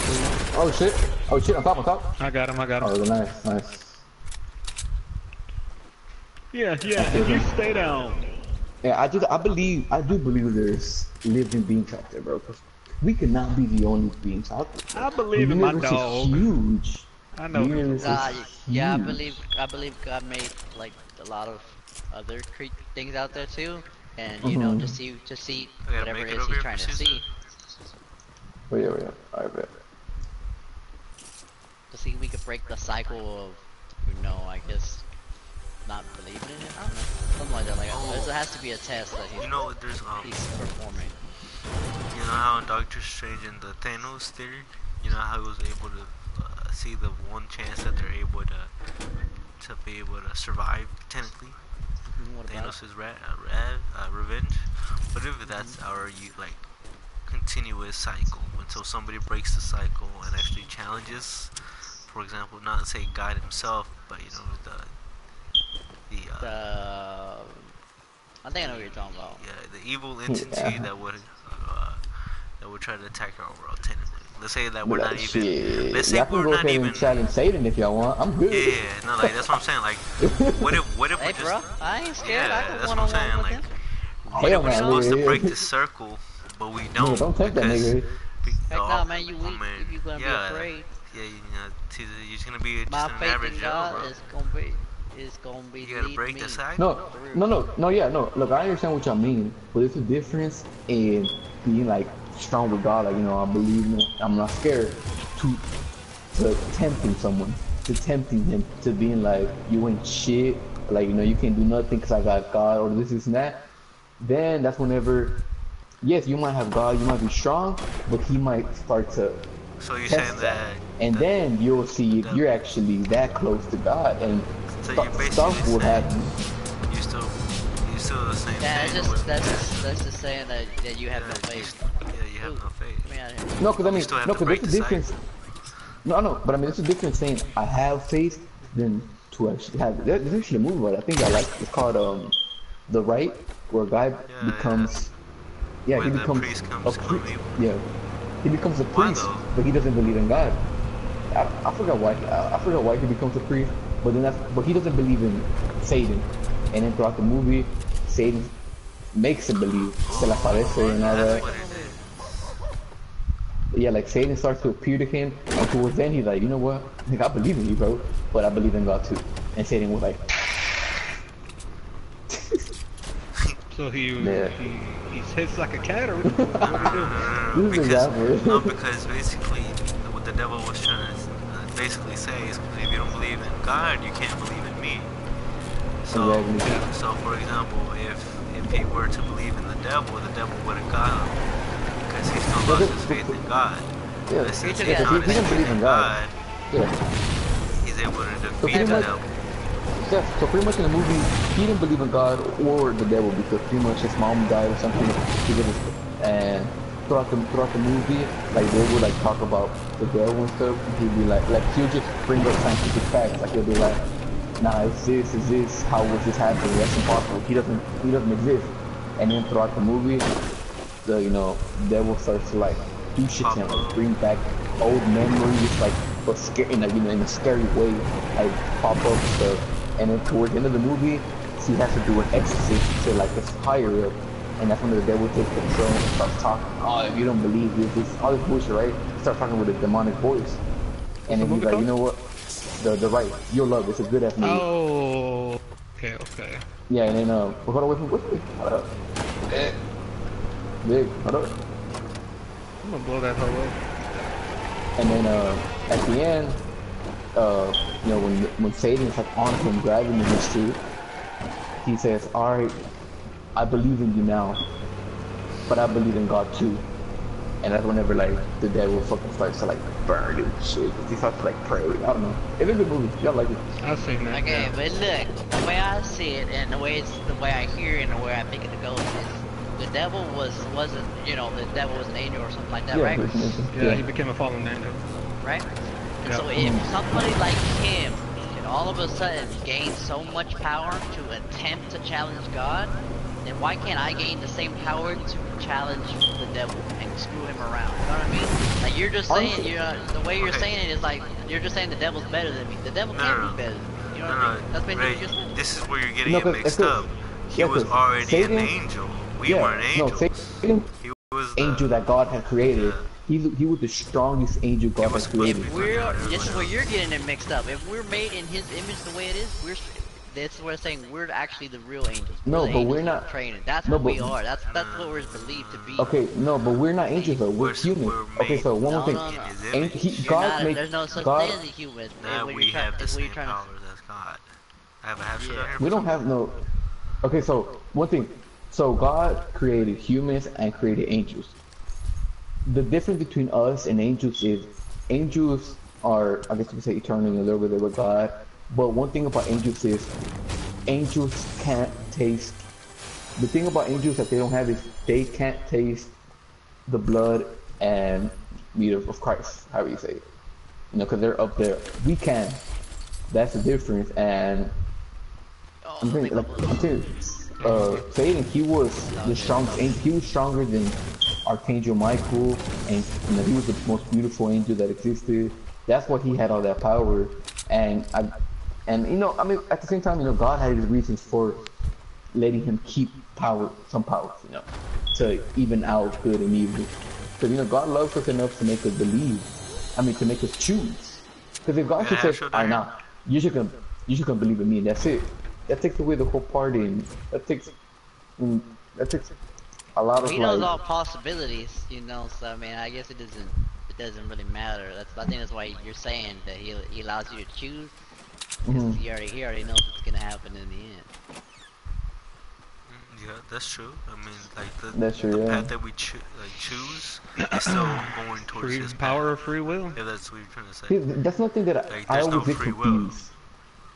Oh shit. Oh shit. On top. On top. I got him. I got him. Oh, nice. Nice. Yeah, you stay down. Yeah, I do believe there's living beings out there, bro. 'Cause we cannot be the only beings out there. I The believe in my universe dog. is huge. I The know. universe Uh, is yeah, huge. I believe God made like a lot of other things out there too, and you know, Mm-hmm. to see I gotta whatever make it it is over He's here trying for to Caesar. see, Wait, wait, I bet. to see if we could break the cycle of, you know, I guess not believing in it. I don't know, something like that. Like there has to be a test that You know, there's he's performing. you know how in Doctor Strange in the Thanos theory, you know how he was able to see the one chance that they're able to be able to survive technically. What about it? Thanos' revenge. What if that's our like continuous cycle until somebody breaks the cycle and actually challenges? For example, not say God himself, but you know the I think I know what you're talking about. yeah the evil entity Yeah. that would try to attack our world. Technically, let's say that we're But not even. shit, Let's say y'all can we're go not ahead even. and challenge Satan if y'all want. I'm Yeah, good. yeah, no, like that's what I'm saying. Like, what if Hey, we just bro, I ain't scared. I yeah, go that's one what I'm on one saying. with Like, him. what if Hell we're no, supposed to break nigga. the circle, but we Nigga, don't don't tempt that because nigga. Heck oh, nah, man, you oh weak man, if you gonna be yeah, afraid. yeah, you know, you're just gonna be just My an faith average in Joe, God bro. is gonna be You gotta leading break the me cycle. No, through. no, yeah, no. Look, I understand what y'all mean, but there's a difference in being like strong with God, like I believe in it, I'm not scared, to tempting someone, to tempting him, to being like you ain't shit, like you can't do nothing because I got God or this and that. Then that's whenever, yes, you might have God, you might be strong, but he might start to So you're saying test that, that and the then you'll see if the you're actually that close to God, and so you're basically stuff will saying happen. you still you still the same Yeah, thing with that's just saying that you have no yeah, faith. yeah, you have Ooh, no faith. get me out of here. No, because I You mean, still have no, to because break there's the a difference. cycle. No, but I mean, there's a difference saying I have faith than to actually have it. There's actually a movie about it. I think I like. It's called The Right, where a guy Yeah, yeah. becomes, yeah, Where he the becomes priest a comes become priest. evil. Yeah, he becomes a Why priest, though? but he doesn't believe in God. I forgot why. I forgot why he becomes a priest, but but he doesn't believe in Satan. And then throughout the movie, Satan makes him believe. Se le aparece Oh, and all that's that. Break what the it movie. is. Yeah, like Satan starts to appear to him, and towards then he's like, you know what? I think I believe in you, bro, but I believe in God too. And Satan was like, So yeah, he hits like a cat, or what? No, What no, do he no, do? no, no, no, this is because no, example. because basically what the devil was trying to basically say is if you don't believe in God, you can't believe in me. So, Exactly. Yeah. so for example, if he were to believe in the devil would have got him because he still But, lost his faith in God. yeah, But He since took he it yeah, as because a found he his didn't defense. faith believe in in God. God, Yeah. he's able to So Hey, defeat pretty the bro. much, devil. yeah, so pretty much in the movie, he didn't believe in God or the devil because pretty much his mom died or something. And throughout the movie, like they would like talk about the devil and stuff. And he'd be like he'll just bring up scientific facts. Like he'll be like, nah, it's this, how was this happening? That's impossible. He doesn't exist. And then throughout the movie, the devil starts to like do shit to Pop him, like up. bring back old memories, like but scary in like in a scary way, like pop up stuff. And then towards the end of the movie, he has to do an exorcism to like his higher up, And that's when the devil takes control and starts talking. Oh, if you don't believe this, all this bullshit, right? Start talking with a demonic voice. What's And the then he's movie like, you called? know what? The right, your love, it's a good ass movie. Oh, okay, okay. Yeah, and then hold on, wait, hold up. Big, hold up. I'm gonna blow that hoe up. And then at the end, you know, when Satan's like on him, grabbing him in the street, he says, all right, I believe in you now, but I believe in God too. And that's whenever like the devil fucking starts to like burn and shit. He starts to like pray. I don't know. It's a good movie. Y'all like it? I've seen that. Okay, Yeah. but look, the way I see it, and the way I hear it, and the way I think it goes is, the devil wasn't, you know, the devil was an angel or something like that, Yeah, right? Yeah, he became a fallen angel. Right? And Yeah. so if somebody like him can all of a sudden gain so much power to attempt to challenge God, then why can't I gain the same power to challenge the devil and screw him around? You know what I mean? Like you're just saying, the way you're saying it is like you're just saying the devil's better than me. The devil can't be better than me. You know what I mean? That's basically what you're saying. This is where you're getting it mixed up. He was already an angel. We weren't angels. No, Satan, He was the angel that God had created. He was the strongest angel God had created. This is where you're getting it mixed up. If we're made in His image the way it is, that's what we're saying. We're actually the real angels. No, but we're not training. That's what we are. That's what we're believed to be. Okay, no, but we're not angels though. We're human. Okay, so one more thing. God made there's no such God. thing as a human. Now we have the same powers as God. I have a half shot here. We don't have no. Okay, so one thing. So God created humans and created angels. The difference between us and angels is angels are, I guess you could say, eternally a little bit with God. But one thing about angels is angels can't taste. The thing about angels that they don't have is they can't taste the blood and meat of Christ, however you say it. You know, because they're up there. We can. That's the difference. And I'm telling you, Satan, he was the strongest angel. He was stronger than Archangel Michael, and you know, he was the most beautiful angel that existed. That's why he had all that power. And you know, I mean, at the same time, you know, God had his reasons for letting him keep some powers, you know, to even out good and evil. Because you know, God loves us enough to make us believe. I mean, to make us choose. Because if God just says, "I know, you should come believe in me," and that's it. That takes away the whole party, and that takes a lot of. He knows all possibilities, you know. So I mean, I guess it doesn't really matter. I think that's why you're saying that he allows you to choose. He already knows what's gonna happen in the end. Yeah, that's true. I mean, like the path that we choose is still going towards his power path. of free will. Yeah, that's what you're trying to say. See, that's nothing that I always get confused.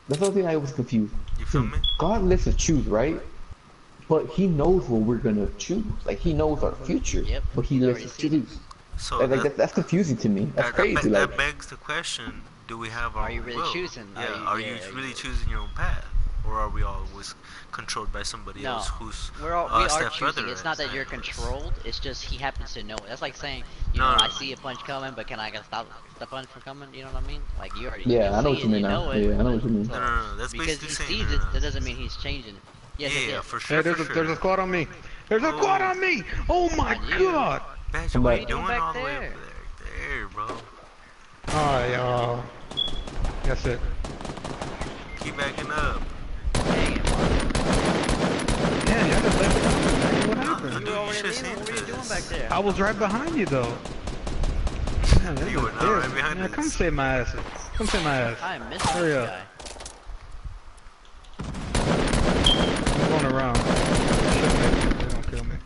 That's nothing I always confused. You feel me? God lets us choose, right? But he knows what we're gonna choose. Like he knows our future, but he lets us choose. So like that's confusing to me. That's crazy. That begs the question: do we have our Are you really will? choosing? Yeah. Are you really choosing your own path, or are we always controlled by somebody else who's we are choosing. It's not that you're controlled. It's just he happens to know it. That's like saying, you know, I see a punch coming, but can I stop the punch from coming? You know what I mean? Like you already. Yeah, I know what you mean now. Yeah, I know what you mean. No. That's because basically he sees it. That doesn't mean he's changing it. Yes, yeah, for sure. Hey, there's a squad on me. There's a squad on me. Oh my god. Badger, what are you doing all the way over there, bro? Alright, y'all. That's it. Keep backing up. Yeah, y'all just left it. What happened? You were already leaving. What were you doing back there? I was right behind you though. Man, You were not right behind us. Come save my ass. Come save my ass. I missed Hurry this up. guy. I'm going around. They don't kill me.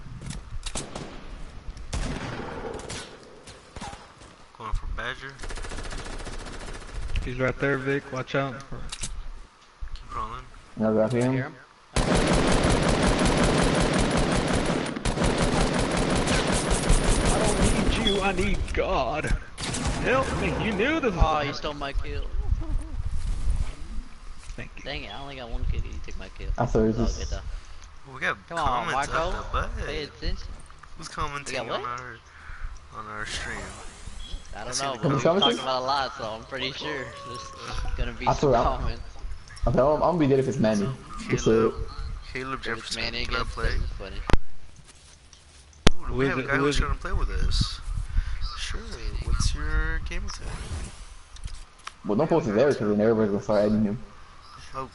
Going for Badger. He's right there, Vic. Watch out. Keep rolling. I got him. Hear him? I don't need you. I need God. Help me. You knew this. Oh, you stole my kill. Thank you. Dang it, I only got one kill. You took my kill. I thought it was Oh, just... good though. We got Come on, comments Marco. up the butt. Pay attention. Who's commenting on our stream? I don't Let's know, see but the we comments. talked about a lot, so I'm pretty sure there's gonna be I some swear, I'm comments. gonna be dead if it's Manny. Just Caleb Jefferson, Manny can I again, play? that's funny. Who We is have a it? guy Who who's is it? trying to play with us. Sure. What's your game tag? Well, don't post it there because then everybody's gonna start adding him. Oh,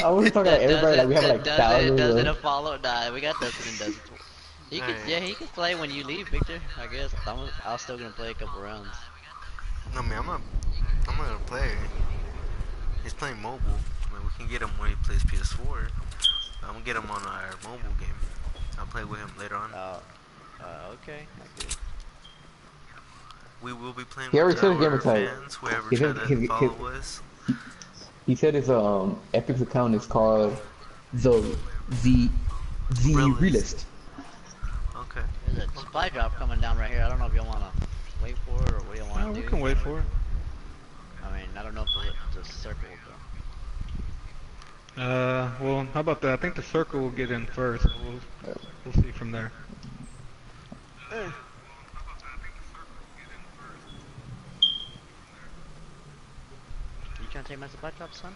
I was talking like everybody, like we have like thousands doesn't of. follow? Nah, we got Dustin and Dustin. He could, Alright. yeah, he could play when you leave, Victor. I guess I'm still gonna play a couple rounds. No, man, I'm not gonna play. He's playing mobile. I mean, we can get him when he plays PS4. I'm gonna get him on our mobile game. I'll play with him later on. Okay, I get it. We will be playing He already with said his gamer our tag. fans, whoever He try said to follow us. he said his Epic's account is called the Realist. realist. Okay. There's a supply drop coming down right here. I don't know if you wanna wait for it or what do you wanna Oh, do. we can wait for it. I mean, I don't know if the circle will go. Well, how about that? I think the circle will get in first. We'll see from there. You trying to take my supply drop, son?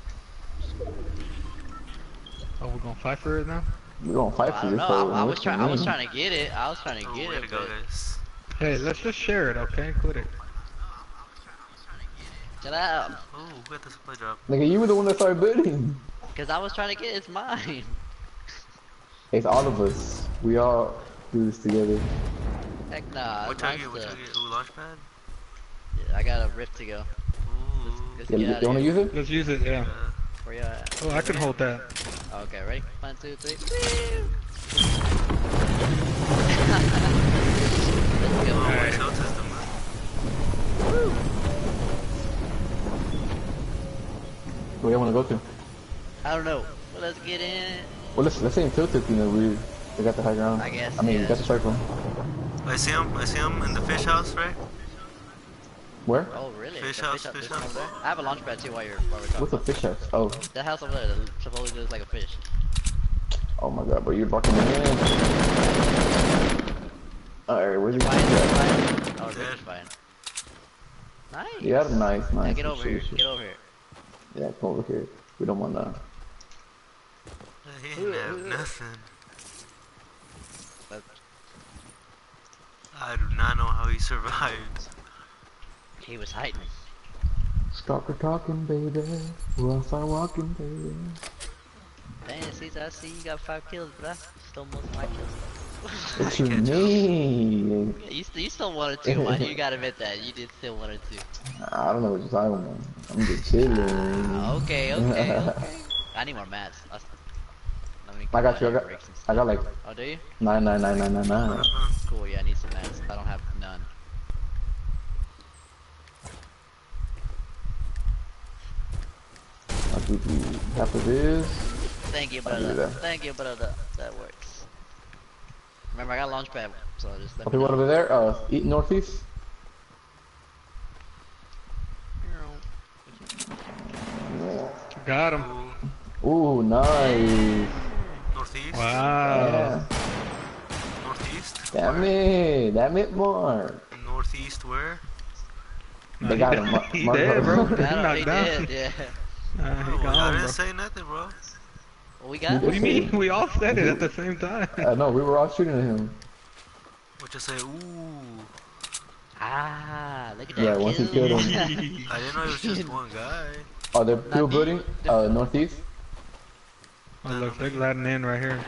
Oh, we're gonna fight for it now? We're gonna fight I for don't this. know. I was trying. trying to get it. I was trying to Oh, get way it, to go, but guys. Hey, let's just share it, okay? Quit it. shut up. Oh, who got the supply drop? Nigga, you were the one that started bidding. Cause I was trying to get it. It's mine. It's all of us. We all do this together. Heck nah. What it's target? nice What to- target? Ooh, launchpad? Yeah, I got a rift to go. Ooh. Let's Yeah, get you out of wanna here. use it? Let's use it, yeah. Where you at? Oh, I can hold that. Okay, ready? 1, 2, 3. Let's go. Oh, Alright. tilt system, man. Where you wanna go to? I don't know. But let's get in. Well, let's say in tilted, you know, they got the high ground. I guess, I mean, yeah, you got the that's circle. I see him in the fish house, right? Where? Oh, really? Fish The house, there's fish one house. over there? I have a launch pad too while we're talking. What's the about fish house? Oh, that house over there that supposedly looks like a fish. oh my god, bro, you're blocking me in. Alright, where's he? Fine, Yeah, fine. Oh, Dead. Richard's fine. Nice. yeah, nice. Yeah, get over here. Shit, shit. Get over here. Yeah, come over here. We don't want that. He didn't have nothing. But I do not know how he survived. he was hiding. Stalker talking, baby. We'll start walking, baby. Dang, Caesar, I see you got 5 kills, bruh. Stole most of my kills. What you Catch up. mean? You still 1 or 2, man. You gotta admit that. You did still 1 or 2. I don't know what you're talking about. I'm just chilling. Okay. I need more mats. Let me I got you. get breaks and I got like stuff. Oh, do you? 99999. Cool, yeah, I need some mats. I don't have none. I'll give you half of this. Thank you, I'll give you brother. that. Thank you, brother. That works. Remember, I got a launch pad, so just let Okay, me what know. over there? Eat northeast. Got him. Ooh, nice. Northeast? Wow. Yeah. Northeast? Damn it, Mark. Northeast where? They got him. He Mark- dead, bro. He I don't knocked he down. did, yeah. He Oh, I gone, didn't bro. say nothing, bro. We got What do him. you mean? We all said it at the same time. No, we were all shooting at him. What you say? Ooh. Ah, look at that Yeah, once he kill. killed him. I didn't know it was just one guy. Oh, they're still Not building? Northeast? Oh, look, they're gliding in right here.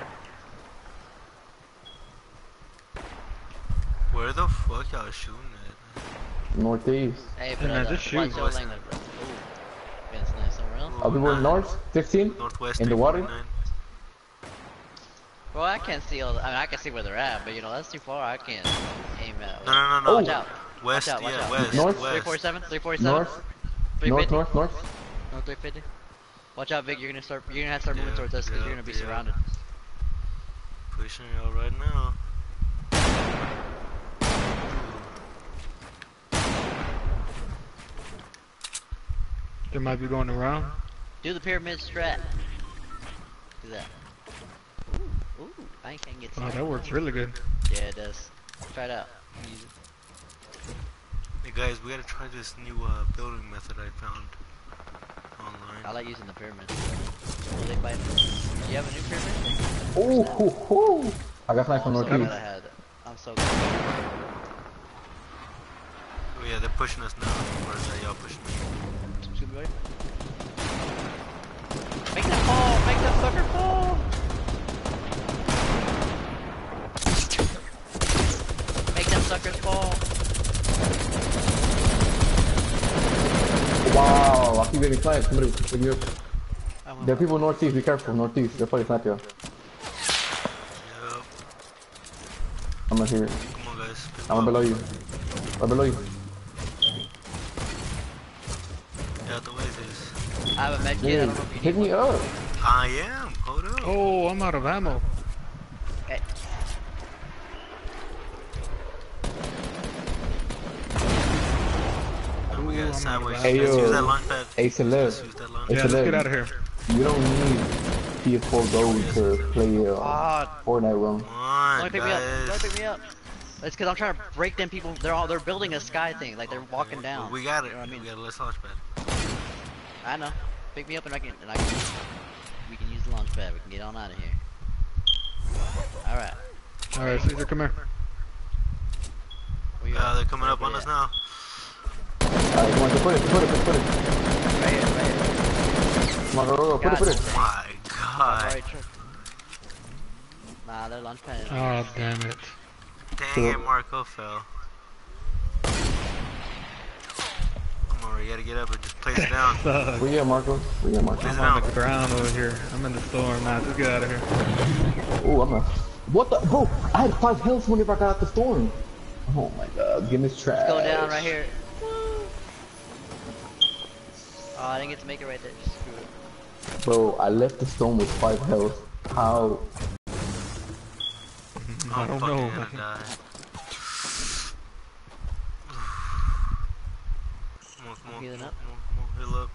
Where the fuck y'all shooting at? Northeast. Hey, Hey, man, brother, just watch shoot. your language, bro. Ooh. Getting sniper somewhere else? Oh, people in north? 15? Northwest In the water? 349. Well, I can't see all the, I mean, I can see where they're at, but you know, that's too far. I can't aim at. No, no, no, Oh. no. Watch out. West, Watch out, watch yeah, out. west, North? west. 347, 347. North? 350. North? No, 350. Watch out, Vic. You're gonna have to start moving Yeah, towards us because yeah, you're gonna be yeah. surrounded. Pushing y'all right now. They might be going around. Do the pyramid strat. Do that. Ooh, I can't get. Oh, that works really good. Yeah, it does. Try it out. Use it. Hey guys, we gotta try this new building method I found online. I like using the pyramid. Will they bite? Do you have a new pyramid? Oh, ho, ho. I got flanked Oh, from I'm so glad northeast. I had that. I'm so glad. Oh yeah, they're pushing us now. Or is that y'all pushing me? Excuse me, buddy. Make that fall! Make that sucker fall! Make them suckers fall! Wow, I keep getting flanked. Somebody, pick me up. I went There are one. people northeast. Be careful, northeast. They'll probably snap you. Yup. I'm not here. Come on, guys. Pick me I'm up. below you. I'm below you. Get out the way, dude. I have a med kit, I Dude, don't know if you pick need me one. up. I am. Hold up. Oh, I'm out of ammo. Okay. Oh, we Ooh, got I'm sideways. out of Hey, Let's yo. use that launch pad. Hey, Celeb. Let's use that launch Hey, Yeah, pad. let's Celeb. get out of here. You don't need PS4 Gold to play Ah, Fortnite run. Come on, don't pick me up. Don't guys. pick me up. It's because I'm trying to break them people. They're building a sky thing, like they're walking down. We got it. You know what I mean? We got a less launch pad. I know. Pick me up and I can we can use the launch pad. We can get on out of here. All right. All right, Caesar, come here. Where you at? They're coming up on Where us you now. Alright, come on, put it. at? Right here, right here. Come on, go, put it. Oh my god. Alright, sure. Nah, they're launch pad. Oh, damn it. Dang it, Marco fell. Come on, you gotta get up and just place it down. Sucks. Where you at, Marco? Where you at, Marco? Place it I'm on down. the ground over here. I'm in the storm now. Just get out of here. Oh, I'm not. What the? Bro, I had 5 health whenever I got out the storm. Oh my god, give me this trash. Going down right here. Oh, I didn't get to make it right there. Screw it. Bro, I left the storm with 5 health. How? I I'm don't fucking know. gonna die. Come on, Healing up. come on, heal up.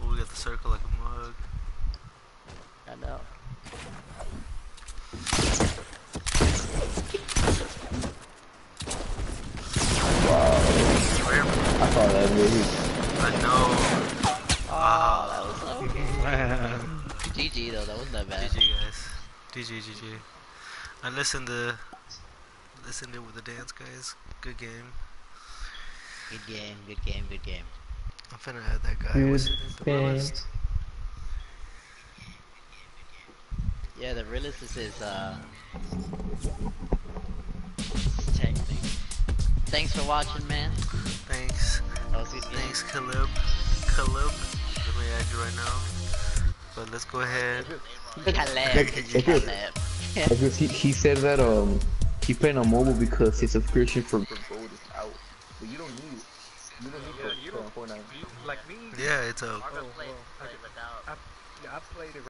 Oh, we got the circle like a mug. I know. I saw that movie. I know. Oh, that was so okay. Man. GG though, that wasn't that bad. GG guys. GG. I listened to with the dance guys. Good game. Good game, good game, good game. I'm finna add that guy. What's his name? game. List? Yeah, the realist is technique. Thanks for watching, man. Thanks. That was a good game. Thanks, Caleb. Let me add you right now. But let's go ahead. Caleb. Because he said that he playing on mobile because his subscription for Gold is out. But you don't need it. You don't need it for Fortnite. Like me? Yeah, it's a. I played it